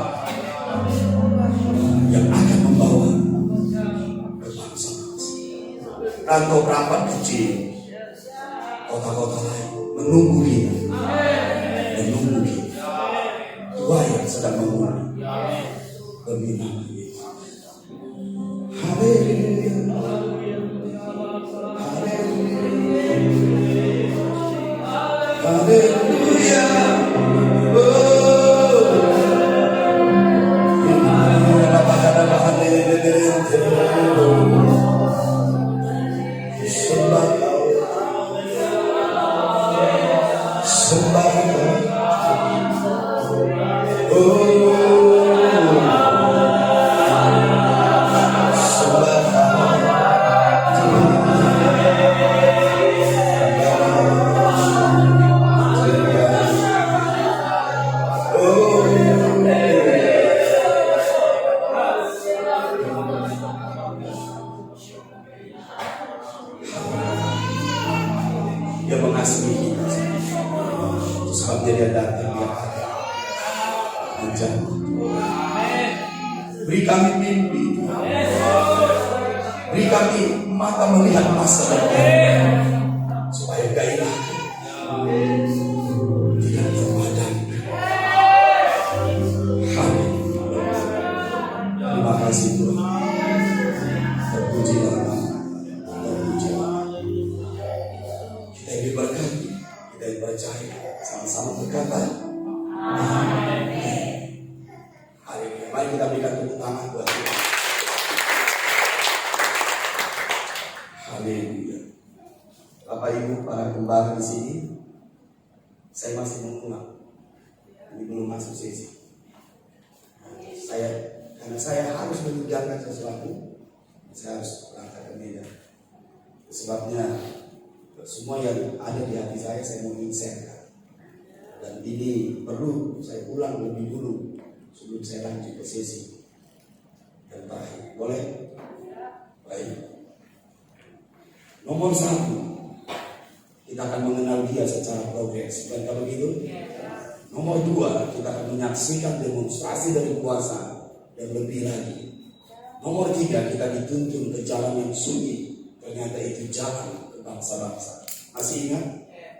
yang akan membawa ke bangsa-bangsa. Rantau rapat kecil, kota-kota lain menunggu kita, menunggu kita. Tuhan yang sedang menunggu demi nama Yesus. Haleluya, haleluya, haleluya. Dia mengasihi kita. Itu sebabnya dia datang, dia ada menjamah. Beri kami mimpi, beri kami mata melihat masa depan, supaya gairah tidak terpadam. Amin. Terima kasih Tuhan. Terpujilah nama, terpujilah. Kita yang diberkati, kita yang percaya, sama-sama berkata amin. Hari ini mari kita berikan tepuk tangan buat Tuhan. Haleluya. Bapak Ibu para gembala di sini, saya masih mengulang. Ini belum masuk sesi. Karena saya harus meninggalkan sesuatu, saya harus berangkat ke Medan. Sebabnya semua yang ada di hati saya mau share. Dan ini perlu saya ulang lebih dulu sebelum saya lanjut ke sesi yang terakhir. Boleh? Baik. Nomor 1, kita akan mengenal dia secara progres. Dan kalau begitu, nomor 2, kita akan menyaksikan demonstrasi dari kuasa yang lebih lagi. Nomor 3, kita dituntun ke jalan yang sunyi. Ternyata itu jalan ke bangsa-bangsa. Masih ingat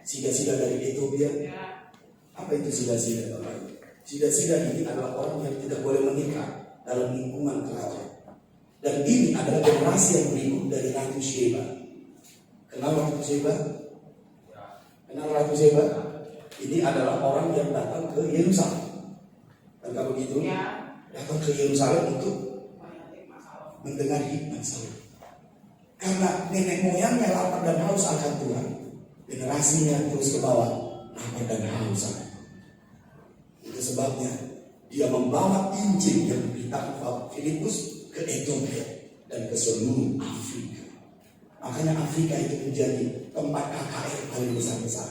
sida-sida dari Ethiopia? Apa itu sida-sida? Sida-sida ini adalah orang yang tidak boleh menikah dalam lingkungan kerajaan. Dan ini adalah generasi yang berikut dari Ratu Sheba. Kenal Ratu Sheba? Kenal Ratu Sheba? Ini adalah orang yang datang ke Yerusalem. Dan kalau begitu, datang ke Yerusalem untuk mendengar hikmat Saul. Karena nenek moyangnya lapar dan haus akan Tuhan, generasinya terus ke bawah lapar dan haus akan Tuhan. Itu sebabnya dia membawa Injil yang diberitakan Filipus ke Ethiopia dan ke seluruh Afrika. Makanya Afrika itu menjadi tempat KKR paling besar-besar.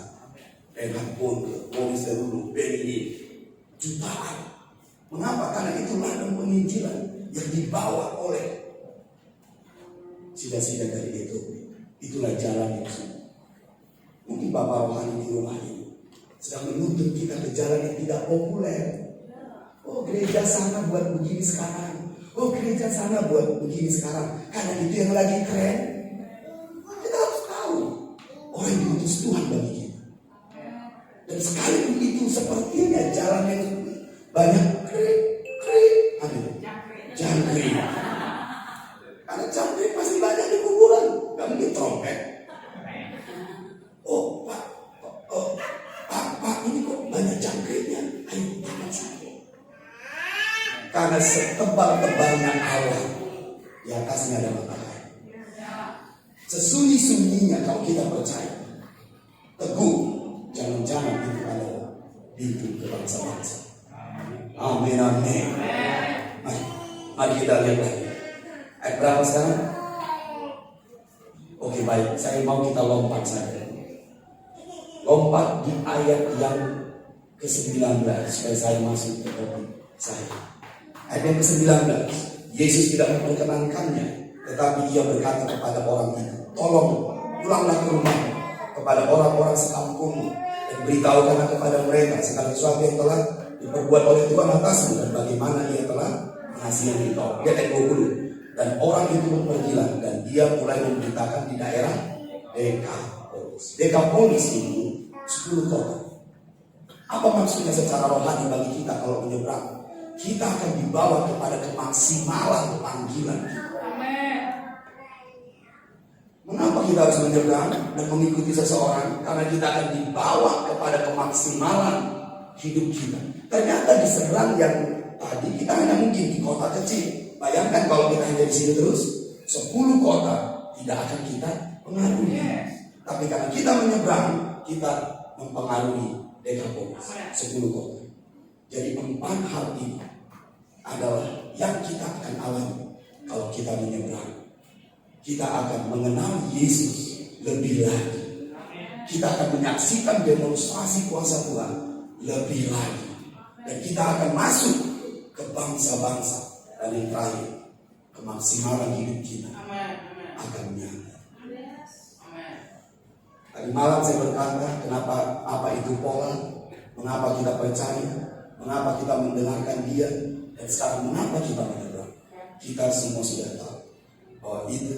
Renhard Bonke, Maurice Cerullo, Benny, jutaan. Mengapa? Karena itu ladang penginjilan yang dibawa oleh sida-sida dari Ethiopia. Itulah jalan yang sunyi. Mungkin Bapak rohani di rumah ini sedang menuntut kita ke jalan yang tidak populer. Oh, gereja sana buat begini sekarang. Oh, gereja sana buat begini sekarang. Karena itu yang lagi keren. Kita harus tahu orang yang diutus Tuhan bagi kita. Dan sekalipun itu sepertinya jalan yang banyak jangkrik. Karena jangkrik pasti banyak di kuburan, gak mungkin trompet. Oh Pak, ini kok banyak jangkriknya? Ayo jangan sakit. Karena setebal-tebalnya Allah, di atasnya ada matahari. Sesunyi-sunyinya kalau kita percaya, teguh, jangan-jangan itu adalah pintu ke bangsa-bangsa. Amin, amin. Mari kita lihat lagi. Ayat berapa sekarang? Oke, baik, saya mau kita lompat saja. Lompat di ayat yang ke-19 supaya saya masuk ke topik saya. Ayat yang ke-19, Yesus tidak memperkenankannya, tetapi dia berkata kepada orang itu, tolong pulanglah ke rumah kepada orang-orang sekampungmu dan beritahukanlah kepada mereka segala sesuatu yang telah diperbuat oleh Tuhan atasmu dan bagaimana ia telah mengasihi engkau. Lihat ayat 20. Dan orang itu pergilah dan dia mulai memberitakan di daerah Dekapolis. Dekapolis itu 10 kota. Apa maksudnya secara rohani bagi kita kalau menyeberang? Kita akan dibawa kepada kemaksimalan panggilan kita. Mengapa kita harus menyeberang dan mengikuti seseorang? Karena kita akan dibawa kepada kemaksimalan hidup kita. Ternyata diserang yang tadi kita hanya mungkin di kota kecil. Bayangkan kalau kita hanya di sini terus, 10 kota tidak akan kita pengaruhi. Tapi karena kita menyeberang, kita mempengaruhi Dekapolis, 10 kota. Jadi 4 hal ini adalah yang kita akan alami kalau kita menyeberang. Kita akan mengenal Yesus lebih lagi. Kita akan menyaksikan demonstrasi kuasa Tuhan lebih lagi. Dan kita akan masuk ke bangsa-bangsa. Dan yang terakhir, kemaksimalan hidup kita akan nyata. Tadi malam saya berkata, kenapa apa itu pola, mengapa kita percaya, mengapa kita mendengarkan dia, dan sekarang mengapa kita menyerah. Kita semua sudah tahu bahwa itu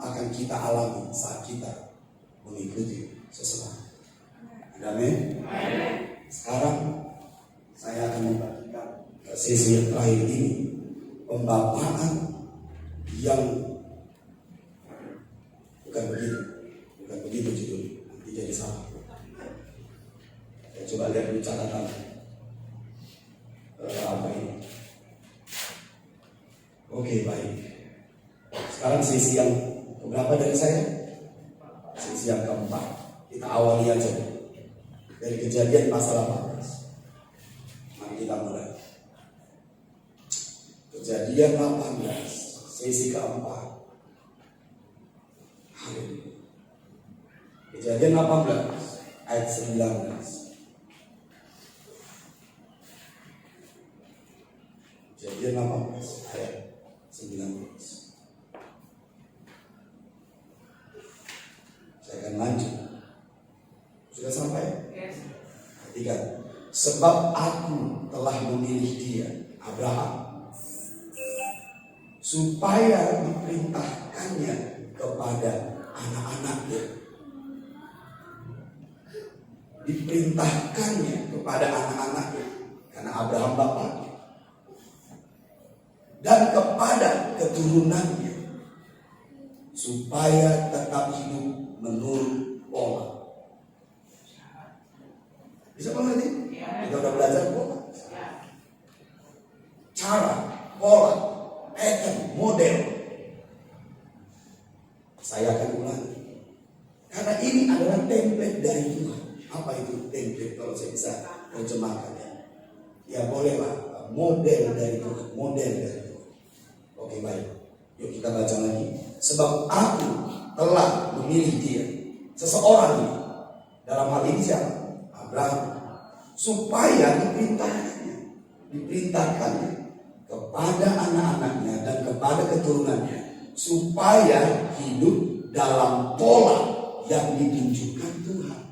akan kita alami saat kita mengikuti sesuatu. Amin. Sekarang saya akan membagikan sesi yang terakhir ini, pembapaan yang bukan begitu judulnya, nanti jadi salah. Saya coba lihat dulu catatan apa ini. Oke, baik. Sekarang sesi yang keberapa dari saya? Sesi yang keempat. Kita awali aja dari Kejadian pasal 18. Mari kita mulai. Kejadian 18, sesi keempat. Kejadian 18 ayat 19. Kejadian 18 ayat 19. Saya akan lanjut. Sudah sampai? Perhatikan. Sebab aku telah memilih dia, Abraham, supaya diperintahkannya kepada anak-anaknya. Diperintahkannya kepada anak-anaknya, karena Abraham bapaknya, dan kepada keturunannya, supaya tetap hidup menurut pola. Bisa mengerti? Kita udah belajar pola, cara, pola, pattern, model. Saya akan ulangi, karena ini adalah template dari Tuhan. Apa itu template kalau saya bisa terjemahkan ya? Ya bolehlah, model dari Tuhan, model dari Tuhan. Oke, baik. Yuk kita baca lagi. Sebab aku telah memilih dia, seseorang ini. Dalam hal ini siapa? Abraham. Supaya diperintahkannya kepada anak-anaknya dan kepada keturunannya, supaya hidup dalam pola yang ditunjukkan Tuhan.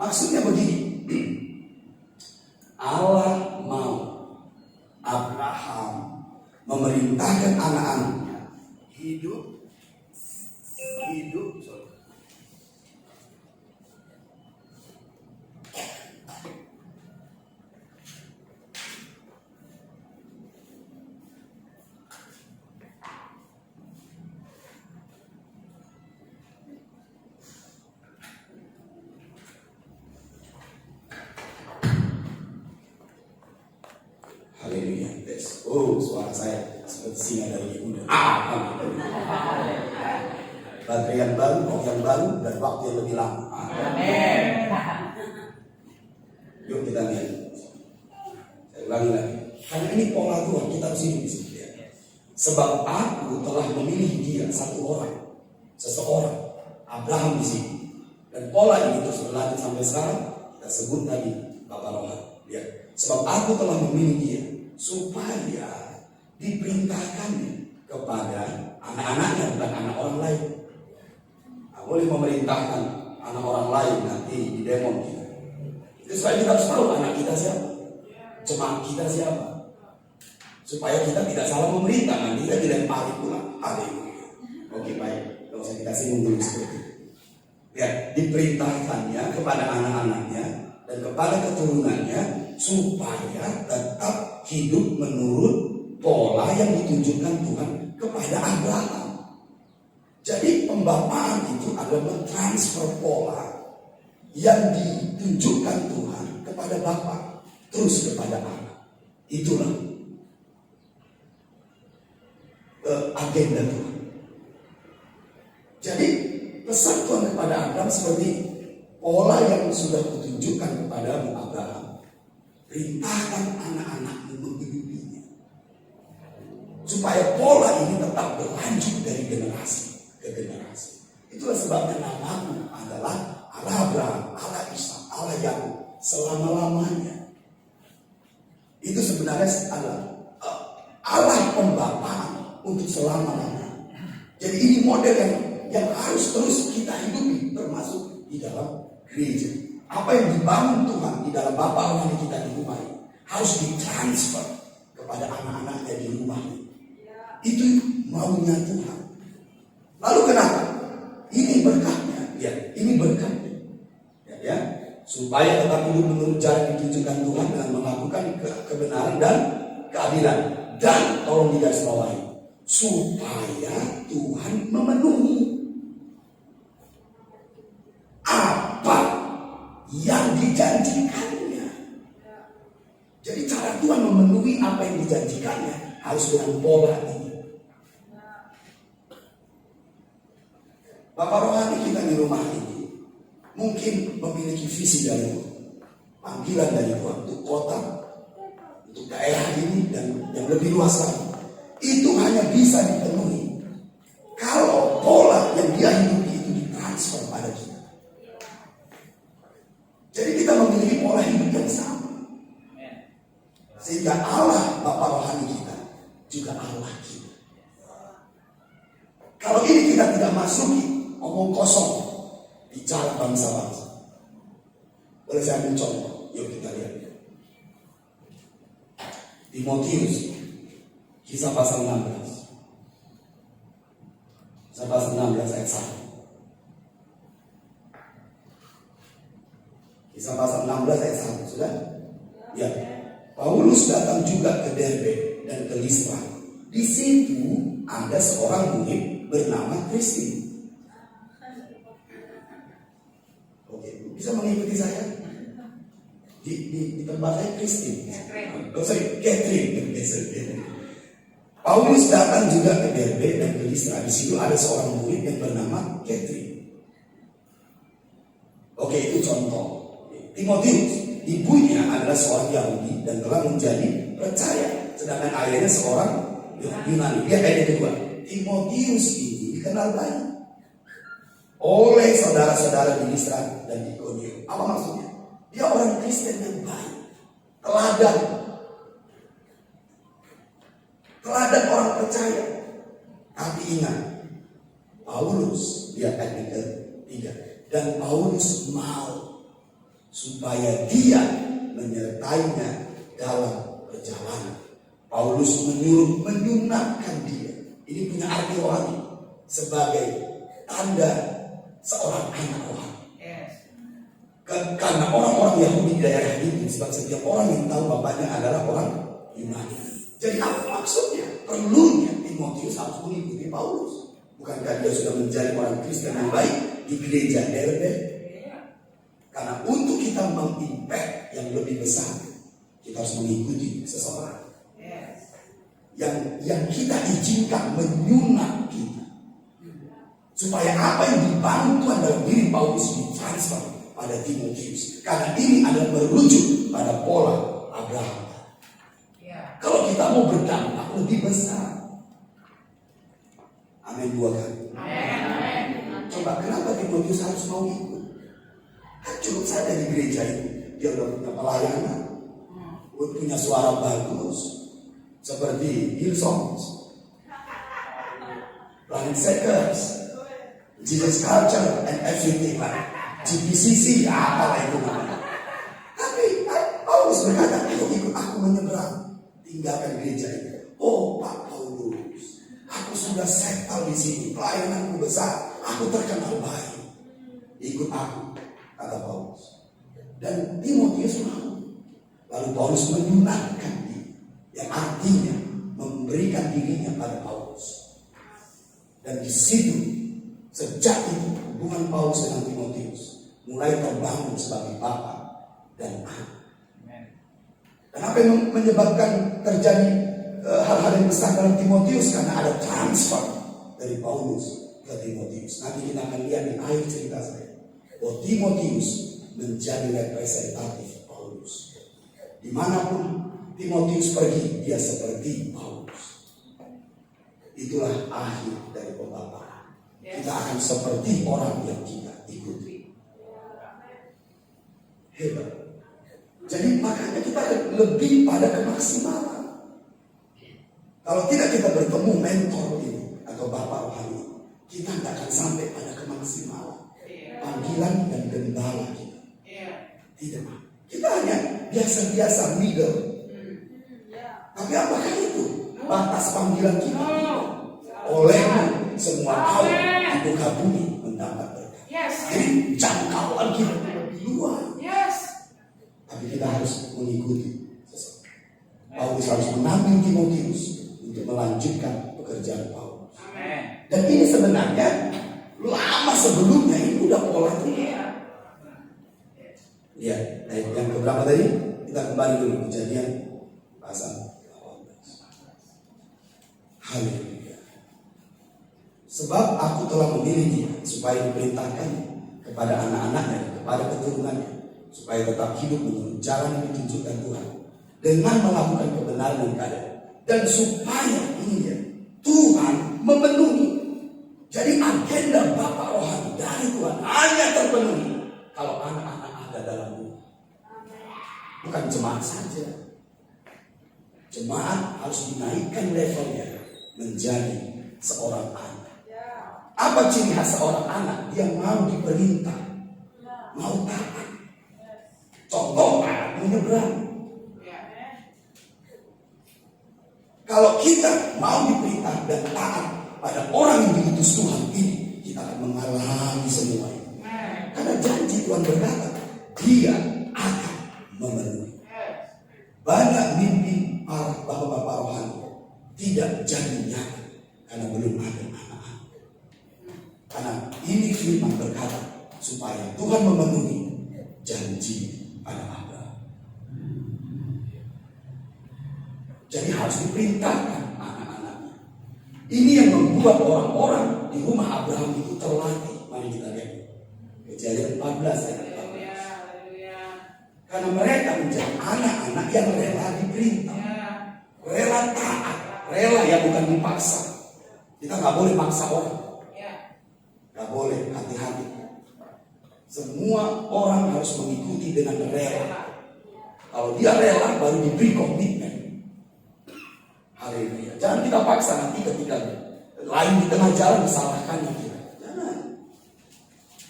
Maksudnya begini, Allah mau Abraham memerintahkan anak-anaknya hidup. Haleluya. Oh, suara saya seperti singa dari ibu. Baterai yang baru, rok yang baru, dan waktu yang lebih lama. Amin. Yuk kita lihat. Saya ulangi lagi. Karena ini pola Tuhan, kita harus hidup di sini. Ya. Sebab aku telah memilih dia, satu orang, seseorang, Abraham di sini. Dan pola ini terus berlanjut sampai sekarang. Kita sebut tadi Bapak Rohan. Lihat. Sebab aku telah memilih dia supaya diperintahkannya kepada anak-anaknya, bukan anak orang lain. Nah, boleh memerintahkan anak orang lain nanti di demon kita. Itu supaya kita harus tahu anak kita siapa, jemaat kita siapa, supaya kita tidak salah memerintah, nanti kita dilempari pula. Haleluya. Oke, baik. Kalau saya kita singgung dulu seperti itu. Ya, diperintahkannya kepada anak-anaknya dan kepada keturunannya supaya tetap hidup menurut pola yang ditunjukkan Tuhan kepada Abraham. Jadi pembapaan itu adalah mentransfer pola yang ditunjukkan Tuhan kepada Bapa terus kepada anak. Itulah agenda Tuhan. Jadi pesan Tuhan kepada Abraham seperti pola yang sudah ditunjukkan kepadamu Abraham. Perintahkan anak-anakmu menghidupinya, supaya pola ini tetap berlanjut dari generasi ke generasi. Itulah sebabnya namamu adalah Allah Abraham, Allah Ishak, Allah Yakub selama-lamanya. Itu sebenarnya adalah Allah pembapaan untuk selama-lamanya. Jadi ini model yang harus terus di dalam gereja. Apa yang dibangun Tuhan di dalam Bapak rohani kita di rumah ini harus ditransfer kepada anak-anaknya di rumah ini. Itu maunya Tuhan. Lalu kenapa? Ini berkatnya, ya, ini berkatnya. Ya, supaya tetap hidup menurut jalan yang ditunjukkan Tuhan dengan melakukan kebenaran dan keadilan. Dan tolong digarisbawahi, supaya Tuhan memenuhi apa yang dijanjikannya. Jadi cara Tuhan memenuhi apa yang dijanjikannya harus dengan pola ini. Bapak rohani kita di rumah ini mungkin memiliki visi dari Tuhan, panggilan dari Tuhan untuk kota, untuk daerah ini dan yang lebih luas lagi. Itu hanya bisa dipenuhi kalau pola yang dia hidupi itu ditransfer pada kita. Jadi kita memiliki pola hidup yang sama, sehingga Allah Bapa rohani kita juga Allah kita. Kalau ini kita tidak masuki, omong kosong, bicara bangsa-bangsa. Boleh saya ambil contoh? Yuk kita lihat. Timotius, kisah pasal 16. Kisah pasal 16 ayat 1. Kisah pasal 16 ayat 1, sudah? Ya. Paulus datang juga ke Derbe dan ke Listra. Di situ ada seorang murid bernama Kristin. Oke, bisa mengikuti saya? Di tempat saya Kristin. Catherine. Paulus datang juga ke Derbe dan ke Listra. Di situ ada seorang murid yang bernama Catherine. Oke, itu contoh. Timotius, ibunya adalah seorang Yahudi dan telah menjadi percaya, sedangkan ayahnya seorang Yunani. Lihat ayat kedua. Timotius ini dikenal baik oleh saudara-saudara di Listra dan di Ikonium. Apa maksudnya? Dia orang Kristen yang baik, teladan orang percaya. Tapi ingat, Paulus, lihat ayat ketiga, dan Paulus mau supaya dia menyertainya dalam perjalanan. Paulus menyunatkan dia. Ini punya arti rohani sebagai tanda seorang anak rohani. Karena orang-orang Yahudi di daerah ini, sebab setiap orang yang tahu bapaknya adalah orang Yunani. Jadi apa maksudnya? Perlunya Timotius harus mengikuti Paulus. Bukankah dia sudah menjadi orang Kristen yang baik di gereja Derbe? Karena untuk kita mengimpact yang lebih besar, kita harus mengikuti seseorang yang kita izinkan menyunat kita, supaya apa yang dibangun Tuhan dalam diri Paulus ditransfer pada Timotius. Karena ini adalah merujuk pada pola Abraham. Kalau kita mau berdampak lebih besar, amin, 2 kali. Coba kenapa Timotius harus mau ikut? Cukup saja di gereja ini dia udah punya pelayanan, punya suara bagus seperti Hillsong, Planet Shakers, Jesus Culture and everything like GPCC, apalah itu namanya. Tapi Paulus berkata, ayo ikut aku menyeberang, tinggalkan gereja ini. Oh Pak Paulus, aku sudah settle di sini, pelayananku besar, aku terkenal baik, ikut aku, kata Paulus. Dan Timotius mau. Lalu Paulus menyunatkan dia, yang artinya memberikan dirinya pada Paulus. Dan di situ sejak itu hubungan Paulus dengan Timotius mulai terbangun sebagai bapak dan anak. Dan apa yang menyebabkan terjadi hal-hal yang besar dalam Timotius? Karena ada transfer dari Paulus ke Timotius. Nanti kita akan lihat di akhir cerita saya bahwa Timotius menjadi representatif Paulus. Dimanapun Timotius pergi, dia seperti Paulus. Itulah akhir dari pembapaan. Kita akan seperti orang yang kita ikuti. Hebat. Jadi makanya kita lebih pada kemaksimalan. Kalau tidak kita bertemu mentor ini atau bapak rohani, kita tidak akan sampai pada kemaksimalan. Panggilan dan Tidak. Kita hanya biasa-biasa middle. Tapi apakah itu batas panggilan kita? Olehmu semua kaum di muka bumi mendapat berkat. Jadi jangkauan kita lebih luas. Tapi kita harus mengikuti sesuatu. Paulus harus mengambil Timotius untuk melanjutkan pekerjaan Paulus. Dan ini sebenarnya lama sebelumnya ini udah pola itu. Lihat, ayat yang keberapa tadi? Kita kembali dulu Kejadian pasal 18. Haleluya. Sebab aku telah memilih dia supaya diperintahkan kepada anak-anaknya dan kepada keturunannya, supaya tetap hidup menurut jalan yang ditunjukkan Tuhan dengan melakukan kebenaran dan keadaan, dan supaya ini Tuhan memenuhi. Jadi agenda Bapa rohani dari Tuhan hanya terpenuhi kalau anak-anak ada dalam rumah. Bukan jemaat saja. Jemaat harus dinaikkan levelnya menjadi seorang anak. Apa ciri khas seorang anak? Dia mau diperintah, mau taat. Contoh anak menyeberang. Kalau kita mau diperintah dan taat pada orang yang diutus Tuhan ini, kita akan mengalami semua ini. Karena janji Tuhan berkata, Dia akan memenuhi. Banyak mimpi para bapak-bapak rohani tidak jadi nyata karena belum ada anak-anak. Karena ini firman berkata supaya Tuhan memenuhi janji pada Abraham. Jadi harus diperintahkan anak-anaknya. Ini yang membuat orang-orang di rumah Abraham itu terlatih. Mari kita lihat Kejadian 14 ayat 14. Karena mereka menjadi anak-anak yang rela diperintah, rela taat, rela ya bukan dipaksa. Kita nggak boleh maksa orang, nggak boleh, hati-hati. Semua orang harus mengikuti dengan rela. Kalau dia rela baru diberi komitmen. Haleluya. Jangan kita paksa nanti ketika lain di tengah jalan disalahkan kita. Jangan.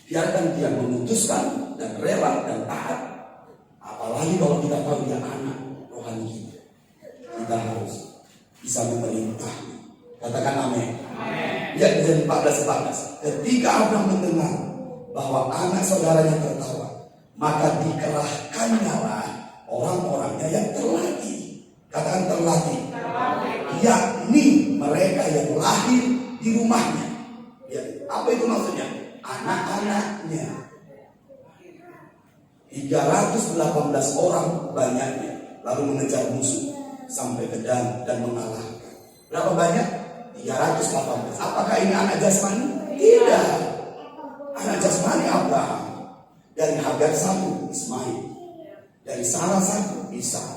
Biarkan dia memutuskan dan rela dan taat. Apalagi kalau kita tahu dia anak rohani kita. Kita harus bisa memerintah. Katakan amin. Lihat Kejadian 14:14. Ketika Abraham mendengar bahwa anak saudaranya tertawa, maka dikerahkannya orang-orangnya yang terlatih. Katakan terlatih. Yakni mereka yang lahir di rumahnya. Ya, apa itu maksudnya? Anak-anaknya. 318 orang banyaknya, lalu mengejar musuh sampai ke Dan dan mengalahkan. Berapa banyak? 318. Apakah ini anak jasmani? Tidak. Anak jasmani Abraham. Dari Hagar 1 Ismail, dari Sarah 1 Ishak,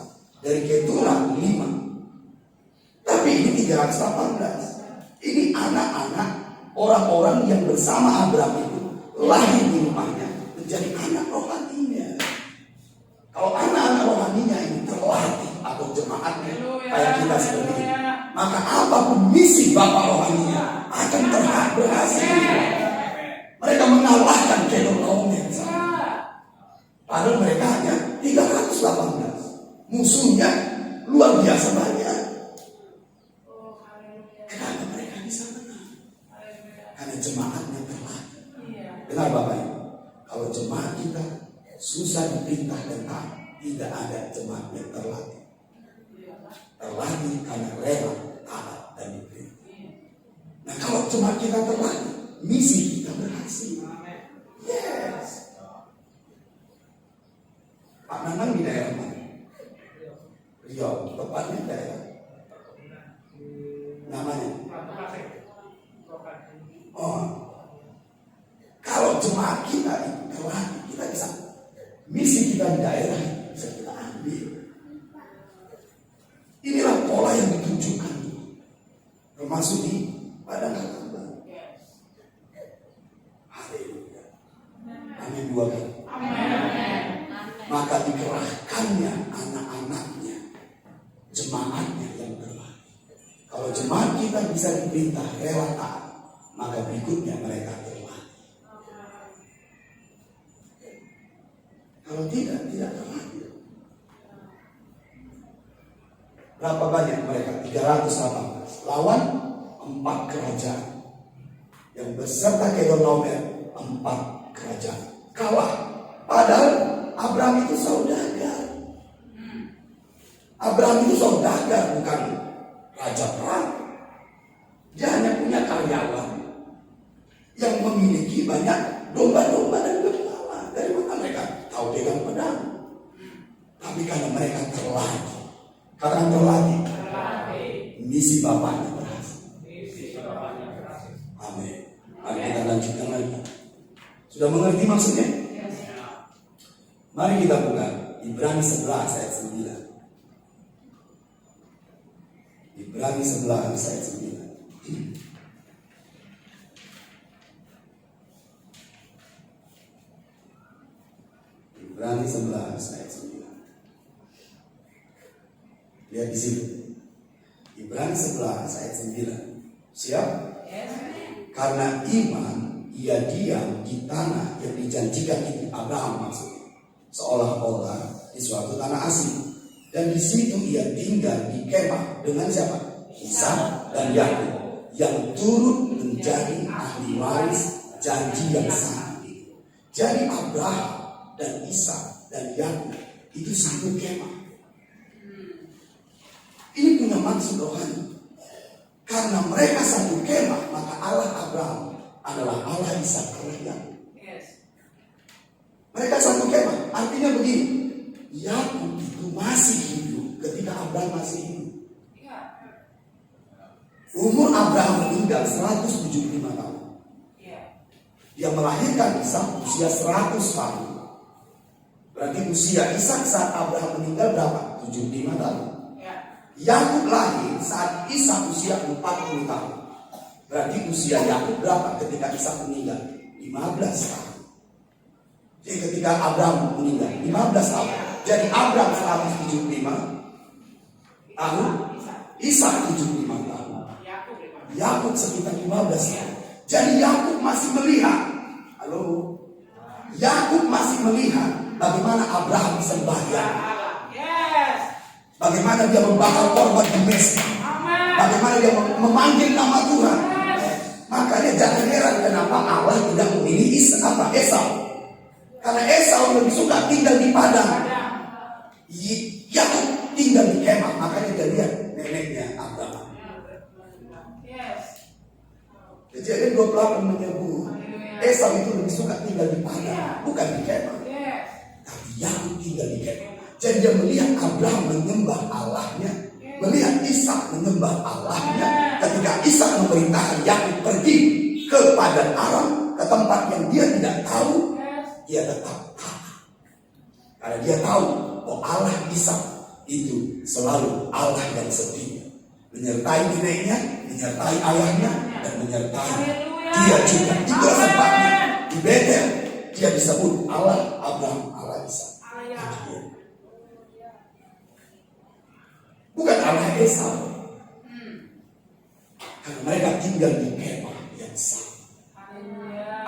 dari Keturah 5. Tapi ini 318. Ini anak-anak orang-orang yang bersama Abraham itu lahir di rumahnya menjadi anak rohaninya. Kalau anak-anak rohaninya ini terlatih atau jemaatnya kayak kita seperti ini, maka apapun misi Bapak rohaninya akan berhasil. Mereka mengalahkan Kedorlaomer. Padahal mereka hanya 318. Musuhnya luar biasa banyak. Kenapa mereka bisa menang? Karena jemaatnya terlatih. Dengar Bapak Ibu, kalau jemaat kita susah diperintah dan taat, tidak ada jemaat yang terlatih. Terlatih karena rela, taat dan diperintah. Nah kalau jemaat kita terlatih, misi kita berhasil. Yes. Pak Nanang di daerah mana? Riau, tepatnya daerah namanya. Oh, kalau jemaat kita itu terlatih, kita bisa misi kita di daerah bisa kita ambil. Inilah pola yang ditunjukkan, termasuk di Padang Kalambang. Haleluya. Amin 2 kali. Maka dikerahkannya anak-anaknya, jemaatnya yang terlatih. Kalau jemaat kita bisa diperintah rela taat, maka berikutnya mereka terlatih. Kalau Kalau tidak terlatih. Berapa banyak mereka? 318 lawan 4 kerajaan. Yang beserta Kedorlaomer 4 kerajaan. Kalah. Padahal Abraham itu saudagar. Abraham itu saudagar, bukan raja perang. Dia hanya punya karyawan yang memiliki banyak domba-domba dan gembala. Dari mana mereka tahu pegang pedang? Tapi karena mereka terlatih. Katakan terlatih. Misi Bapaknya berhasil. Amin. Mari kita lanjutkan lagi. Sudah mengerti maksudnya? Mari kita buka Ibrani 11 ayat 9. Ibrani 11 ayat 9. Ibrani 11 ayat 9. Lihat di situ. Ibrani 11 ayat 9. Siap? Karena iman ia diam di tanah yang dijanjikan itu Abraham maksudnya. Seolah-olah di suatu tanah asing. Dan di situ ia tinggal di kemah dengan siapa? Ishak dan Yakub yang turut menjadi ahli waris janji yang sama itu. Jadi Abraham dan Ishak dan Yakub itu satu kemah. Ini punya maksud rohani. Karena mereka satu kemah, maka Allah Abraham adalah Allah Ishak dan Yakub. Mereka satu kemah. Artinya begini. Yakub itu masih hidup ketika Abraham masih hidup. Umur Abraham meninggal 175 tahun. Dia melahirkan Ishak usia 100 tahun. Berarti usia Ishak saat Abraham meninggal berapa? 75 tahun. Yakub lahir saat Ishak usia 40 tahun. Berarti usia Yakub berapa ketika Ishak meninggal? 15 tahun. Jadi ketika Abraham meninggal 15 tahun. Jadi Abraham 175 tahun, Ishak 75 tahun, Yakub sekitar 15 tahun. Jadi Yakub masih melihat, Yakub masih melihat bagaimana Abraham sembahyang, bagaimana dia membakar korban di Mesbah, bagaimana dia memanggil nama Tuhan. Makanya jangan heran kenapa Allah tidak memilih Esau. Karena Esau lebih suka tinggal di padang. Yakub tinggal di kemah, makanya dia lihat neneknya Abraham. Kejadian 28 menyebut Esau itu lebih suka tinggal di padang, bukan di kemah. Tapi Yakub tinggal di kemah. Jadi dia melihat Abraham menyembah Allahnya, melihat Ishak menyembah Allahnya. Ketika Ishak memerintahkan Yakub pergi ke padang Aram, ke tempat yang dia tidak tahu, dia tetap taat. Karena dia tahu bahwa Allah Ishak itu selalu Allah yang setia, menyertai neneknya, menyertai ayahnya, dan menyertai dia juga. Itulah sebabnya di Betel dia disebut Allah Abraham, Allah Ishak. Bukan Allah Esau. Karena mereka tinggal di kemah yang sama.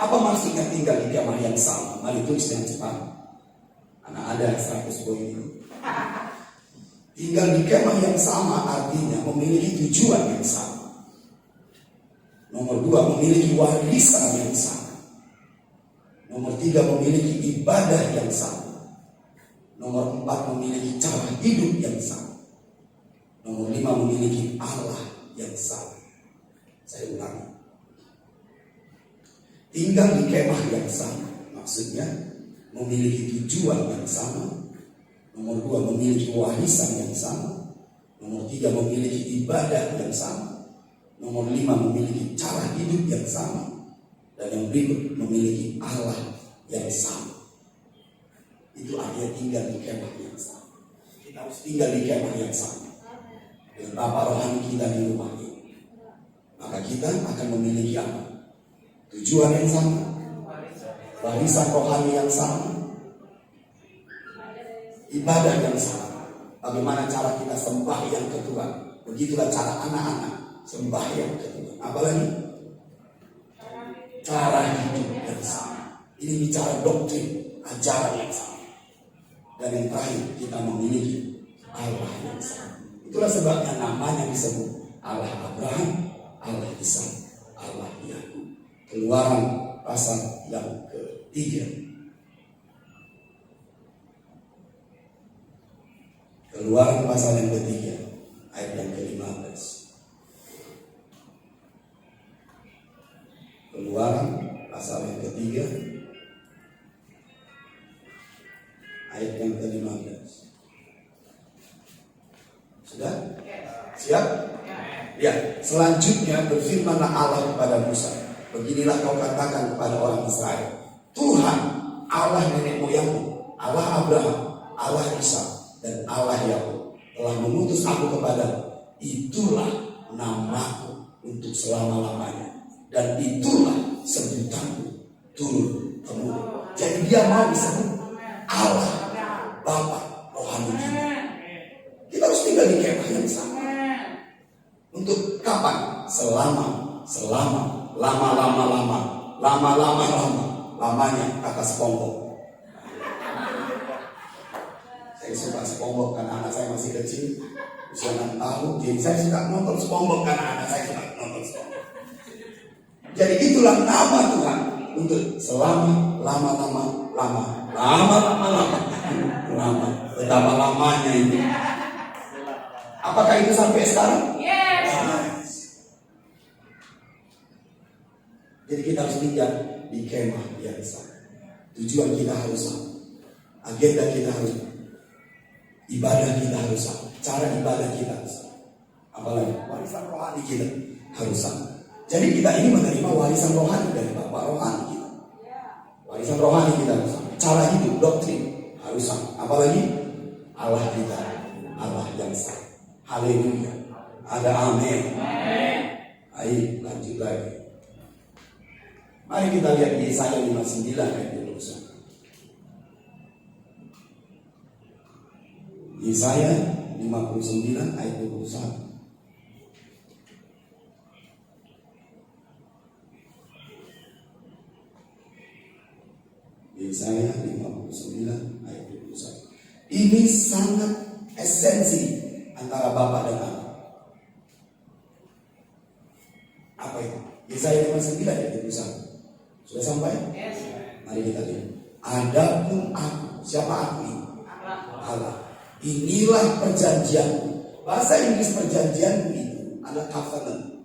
Apa maksudnya tinggal di kemah yang sama? Mari tulis dengan cepat. Karena ada 100 poin ini. Tinggal di kemah yang sama artinya memiliki tujuan yang sama. Nomor 2, memiliki warisan yang sama. Nomor 3, memiliki ibadah yang sama. Nomor 4, memiliki cara hidup yang sama. Nomor 5, memiliki Allah yang sama. Saya ulangi. Tinggal di kemah yang sama. Maksudnya memiliki tujuan yang sama. Nomor 2, memiliki warisan yang sama. Nomor 3, memiliki ibadah yang sama. Nomor 5, memiliki cara hidup yang sama. Dan yang berikut, memiliki Allah yang sama. Itu artinya tinggal di kemah yang sama. Kita harus tinggal di kemah yang sama dengan Bapa rohani kita di rumah ini. Maka kita akan memiliki apa? Tujuan yang sama, warisan rohani yang sama, ibadah yang sama. Bagaimana cara kita sembahyang ke Tuhan, begitulah cara anak-anak sembahyang ke Tuhan. Apalagi cara hidup yang sama. Ini bicara doktrin, ajaran yang sama. Dan yang terakhir, kita memiliki Allah yang sama. Itulah sebabnya namanya disebut Allah Abraham, Allah Ishak, Allah Yakub. Keluaran pasal yang ketiga. Keluaran pasal yang ketiga, ayat yang ke-15. Keluaran pasal yang ketiga, ayat yang ke-15. Sudah? Siap? Ya, selanjutnya berfirmanlah Allah kepada Musa, beginilah kau katakan kepada orang Israel, Tuhan Allah nenek moyangmu, Allah Abraham, Allah Ishak, dan Allah Yakub telah mengutus aku kepadamu. Itulah namaku untuk selama-lamanya, dan itulah sebutanku turun temurun. Jadi dia mau disebut Allah Bapa rohani kita. Kita harus tinggal di kemah yang sama. Untuk kapan? Lamanya kata SpongeBob. Saya suka SpongeBob karena anak saya masih kecil, usia 6 tahun. Jadi saya suka nonton SpongeBob karena anak saya suka nonton SpongeBob. Jadi itulah nama Tuhan untuk betapa lamanya itu. Apakah itu sampai sekarang? Yes. Jadi kita harus tinggal di kemah yang sama. Tujuan kita harus sama. Agenda kita harus sama. Ibadah kita harus sama. Cara ibadah kita harus sama. Apalagi warisan rohani kita harus sama. Jadi kita ini menerima warisan rohani dari Bapak rohani kita. Warisan rohani kita harus sama. Cara hidup, doktrin harus sama. Apalagi Allah kita, Allah yang sama. Haleluya. Ada amin. Ayo lanjut lagi. Mari kita lihat Yesaya 59 ayat 21. Yesaya 59 ayat 21. Yesaya 59 ayat 21. Ini sangat esensi antara Bapa dan Anak. Apa itu? Yesaya 59 ayat 21. Sudah sampai? Yes. Mari kita lihat. Adapun aku, siapa aku ini? Allah. Inilah perjanjianku. Bahasa Inggris perjanjianku itu adalah covenant.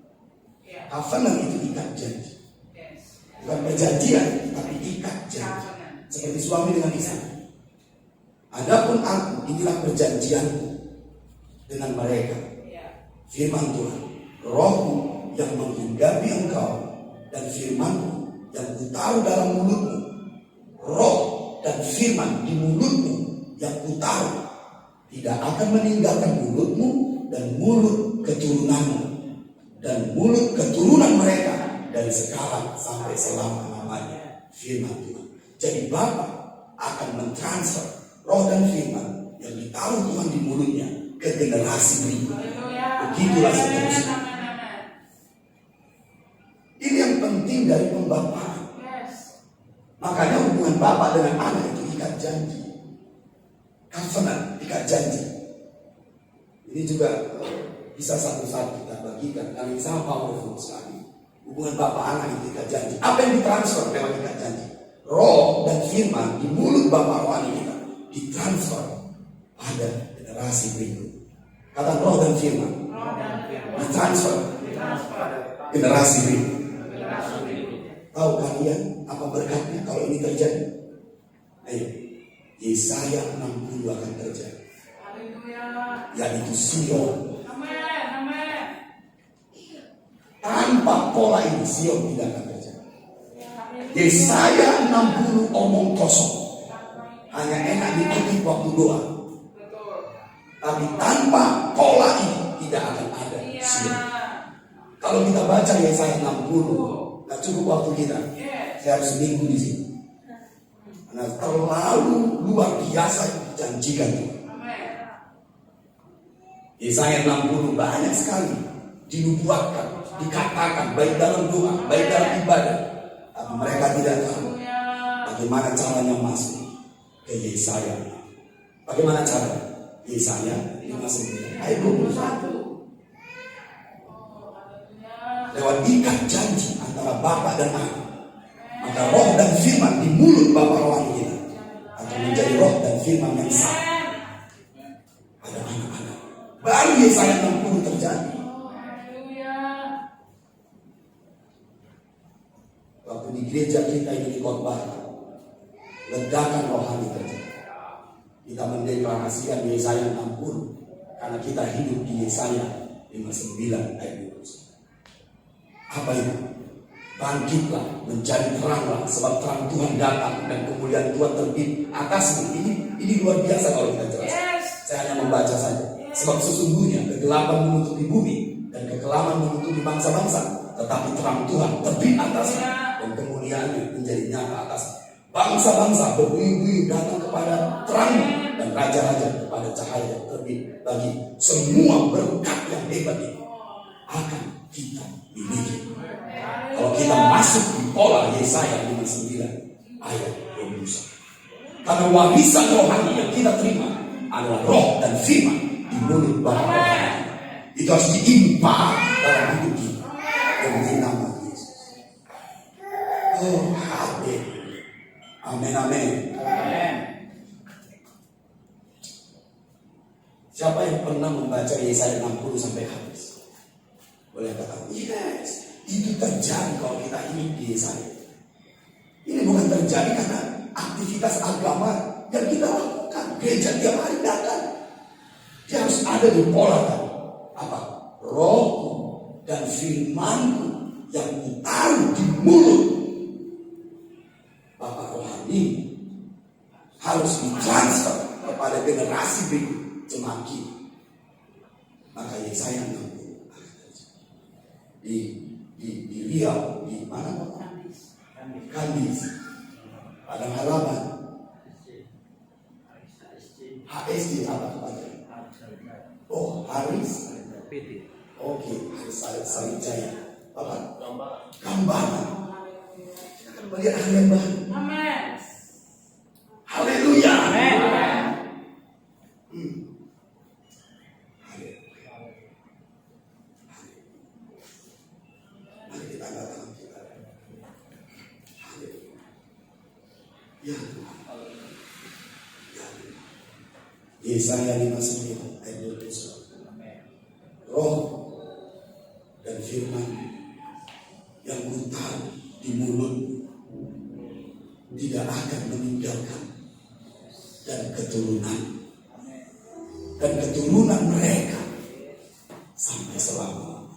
Covenant itu ikat janji. Bukan perjanjian, tapi ikat janji. Seperti suami dengan istri. Adapun aku, inilah perjanjianku dengan mereka. Firman Tuhan, Rohku yang menghinggapi engkau dan firmanku yang kutaruh dalam mulutmu. Roh dan firman di mulutmu yang kutaruh tidak akan meninggalkan mulutmu dan mulut keturunanmu dan mulut keturunan mereka dari sekarang sampai selama-lamanya. Firman Tuhan. Jadi Bapa akan mentransfer roh dan firman yang ditaruh Tuhan di mulutnya ke generasi berikutnya. Begitulah seterusnya. Ini yang penting dari pembapaan. Makanya hubungan Bapa dengan anak itu ikat janji. Covenant, ikat janji. Ini juga bisa satu saat kita bagikan karena ini sangat powerful sekali. Hubungan Bapa anak itu ikat janji. Apa yang ditransfer lewat ikat janji? Roh dan firman di mulut Bapa rohani kita ditransfer pada generasi berikut. Kata roh dan firman ditransfer generasi berikut. Tahu kalian apa berkatnya kalau ini terjadi? Ayo, Yesaya 60 akan terjadi. Yaitu Sion. Tanpa pola ini Sion tidak akan terjadi. Yesaya 60 omong kosong. Hanya enak dikutip waktu doa. Tapi tanpa pola ini tidak akan ada Sion. Kalau kita baca Yesaya 60, nggak cukup waktu kita. Saya harus minggu di sini. Karena terlalu luar biasa yang dijanjikan Tuhan. Yesaya 60 banyak sekali dinubuatkan, dikatakan baik dalam doa, baik dalam ibadah. Tapi mereka tidak tahu bagaimana caranya masuk ke Yesaya. Bagaimana cara? Yesaya 59 ayat 21. Lewat ikat janji antara Bapa dan Anak, maka roh dan firman di mulut Bapa rohani kita akan menjadi roh dan firman yang sah pada anak-anak. Baru Yesaya 60 terjadi. Waktu di gereja kita ini dikhotbahkan, ledakan rohani terjadi. Kita mendeklarasikan Yesaya 60 karena kita hidup di Yesaya 59 ayat 21. Apa itu? Bangkitlah, menjadi teranglah, sebab terang Tuhan datang dan kemuliaan Tuhan terbit atasmu. Ini luar biasa kalau kita jelaskan. Saya hanya membaca saja. Sebab sesungguhnya kegelapan menutupi bumi dan kekelaman menutupi bangsa-bangsa, tetapi terang Tuhan terbit atasmu dan kemuliaannya menjadi nyata atasmu. Bangsa-bangsa berbuyuk-buyuk datang kepada terangmu dan raja-raja kepada cahaya terbit. Bagi semua berkat yang hebat ini akan kita miliki kalau kita masuk di pola Yesaya 59 ayat 21. Karena warisan rohani yang kita terima adalah roh dan firman di mulut Bapa rohani. Itu harus diimpa dalam hidup kita demi nama Yesus. Oh, haleluya. Amin, amin. Siapa yang pernah membaca Yesaya 60 sampai habis? Boleh katakan, yes, itu terjadi kalau kita hidup di Yesaya. Ini bukan terjadi karena aktivitas agama yang kita lakukan. Gereja tiap hari datang. Dia harus ada di pola tadi. Apa? Rohku dan firmanku yang ditaruh di mulut Bapak rohani harus ditransfer kepada generasi berikut jemaat kita. Maka Yesaya 60 di Riau, di mana? Kandis, Padang Harapan, HSD apa tempatnya? Oh, Haris. Oke, Haris Sarijaya. Apa? Gambaran. Kita akan melihat hal yang baru. Haleluya. Yesaya 59 ayat 21. Roh dan firman yang kutaruh di mulut tidak akan meninggalkan dan keturunan mereka sampai selama.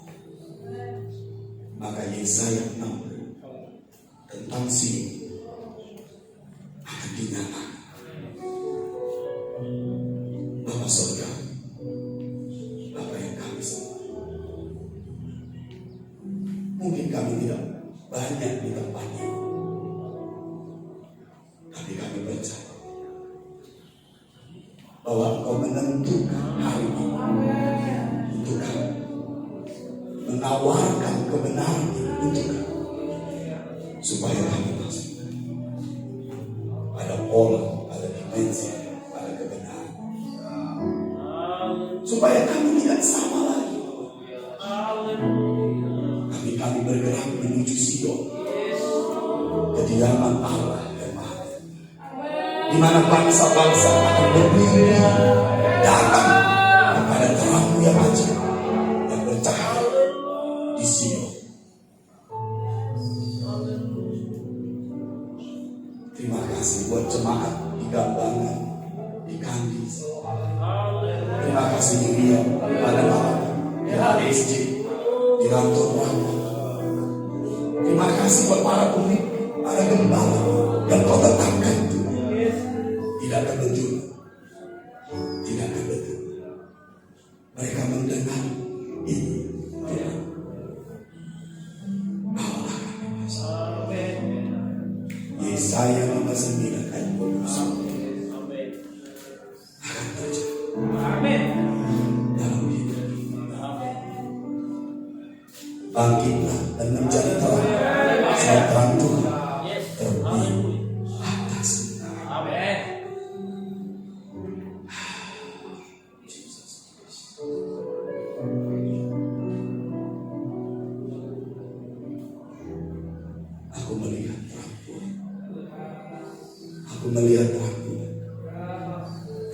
Maka Yesaya 60 tentang Sion akan dinyatakan. Bapak surga, Bapak yang kami semua, mungkin kami tidak banyak di tempatnya, tapi kami percaya bahwa Engkau menentukan hari ini untuk kami, menawarkan kebenaran untuk kami, supaya kami masuk pada pola, pada dimensi, pada kebenaran, supaya kami tidak sama lagi. Kami bergerak menuju Sion, kediaman Allah yang Maha, di mana bangsa-bangsa akan berdiri datang kepada terang-Mu yang ajaib yang bercahaya di Sion. Terima kasih buat jemaat di Gambangan, di Kandis. Terima kasih di Riau, di Padang Harapan, di HSJ, di Rantor Rangga. Terima kasih buat para pemimpin, para gembala yang Kau tetapkan itu. Tidak kebetulan, tidak kebetulan. Mereka mendengar ini. Bawalah kami masuk. Yesaya 59 ayat 21 akan terjadi. Dalam hidup kita. Bangkitlah dan menjadi terang. Sebab terang Tuhan terbit atas.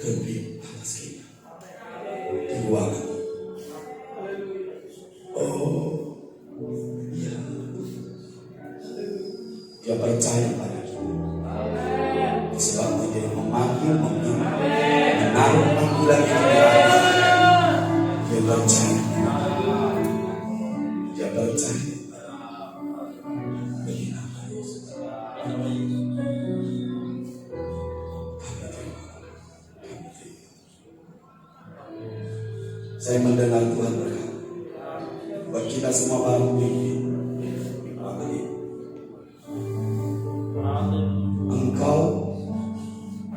terbit atas kita di ruangan. Oh, iya. Dia percaya pada kita. Sebabnya dia memanggil, menaruh panggilan itu di hati. Dia percaya. Dia percaya. Bagi nama Yesus. Saya mendengar Tuhan berkata, buat kita semua baru ini, engkau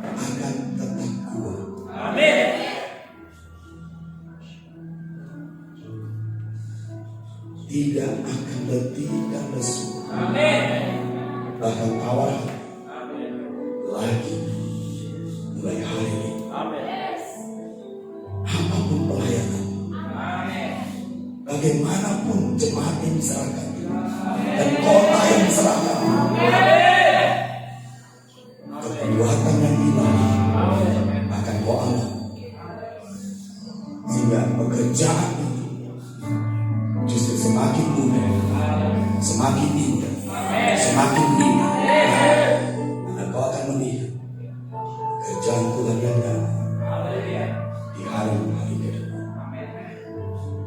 akan tetap kuat. Amin. Tidak akan letih dan lesu. Amin. Bahkan awal lagi mulai hari ini. Amin. Apapun pelayanan, Amin. bagaimanapun jemaat yang diserahkan dan kota yang diserahkan, kekuatan yang ilahi akan kau alami, sehingga pekerjaan itu justru semakin mudah, semakin indah, semakin indah. Karena kau akan melihat kerjaan Tuhan yang nyata di hari-hari ke depan.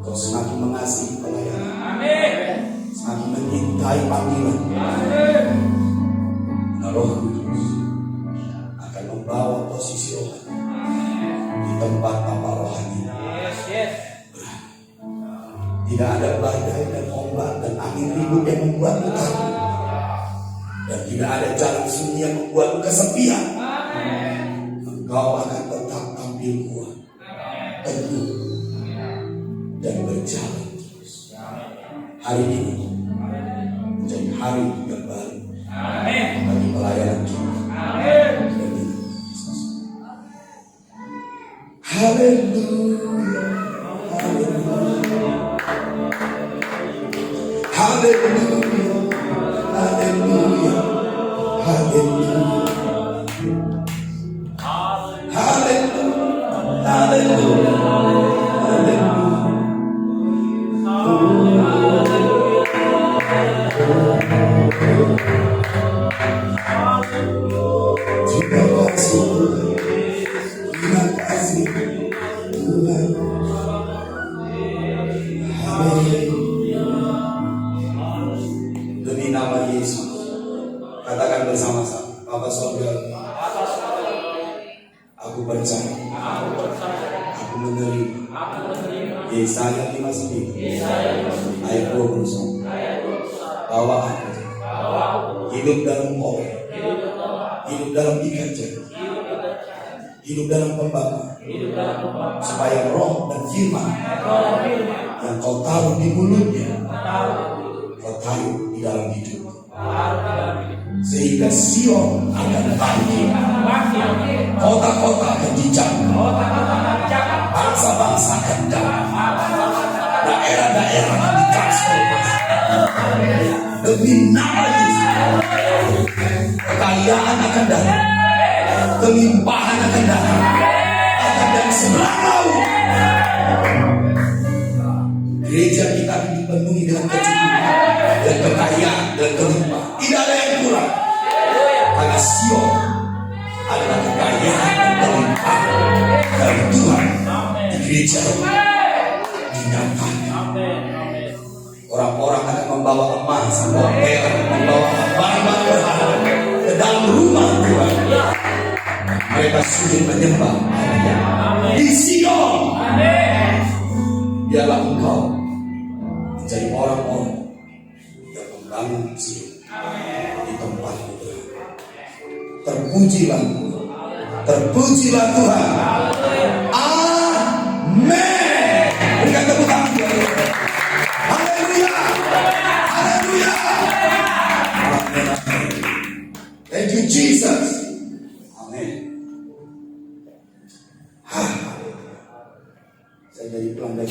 Kau semakin mengasihi pelayanan, semakin menyintai panggilan. Nah, Roh Kudus akan membawa posisi rohani di tempat tampak rohani. Tidak ada badai dan ombak dan angin ribut yang membuatmu takut, dan tidak ada jalan sunyi yang membuatmu kesepian. Engkau akan tetap tampil kuat, teguh, dan berjalan terus. Hari ini menjadi hari yang baru bagi pelayanan kita. Demi Yesus. Haleluya, haleluya, haleluya, haleluya, haleluya, haleluya, haleluya, haleluya. Terima kasih Tuhan. Amin. Demi nama Yesus, katakan bersama-sama, Bapa Surga, aku percaya, aku menerima. Yesaya 59 ayat 21, bahwa aku hidup dalam orang, hidup dalam ikat jari, hidup dalam pembakaran, supaya roh dan firman yang kau taruh di mulutnya, kau taruh di dalam hidup, sehingga Sion akan bangkit, kota-kota akan dijamah, bangsa-bangsa akan datang, daerah-daerah akan ditransformasi demi nama Yesus. Kekayaan akan datang, kelimpahan akan datang, akan dari sebelah laut. Gereja kita akan dipenuhi dengan kecukupan dan kekayaan dan kelimpahan. Tidak ada yang kurang, karena Sion adalah kekayaan dan kelimpahan dari Tuhan di gereja dinyatakan. Orang-orang akan membawa emas, membawa perak, membawa barang-barang berharga ke dalam rumah Tuhan. Mereka sujud menyembah di Sion. Biarlah engkau menjadi orang-orang yang membangun Sion di tempat itu. Terpujilah Tuhan, terpujilah Tuhan. Amin. Berikan tepuk tangan. Haleluya, haleluya. Thank you Jesus. Amin. Saya jadi pelanggan.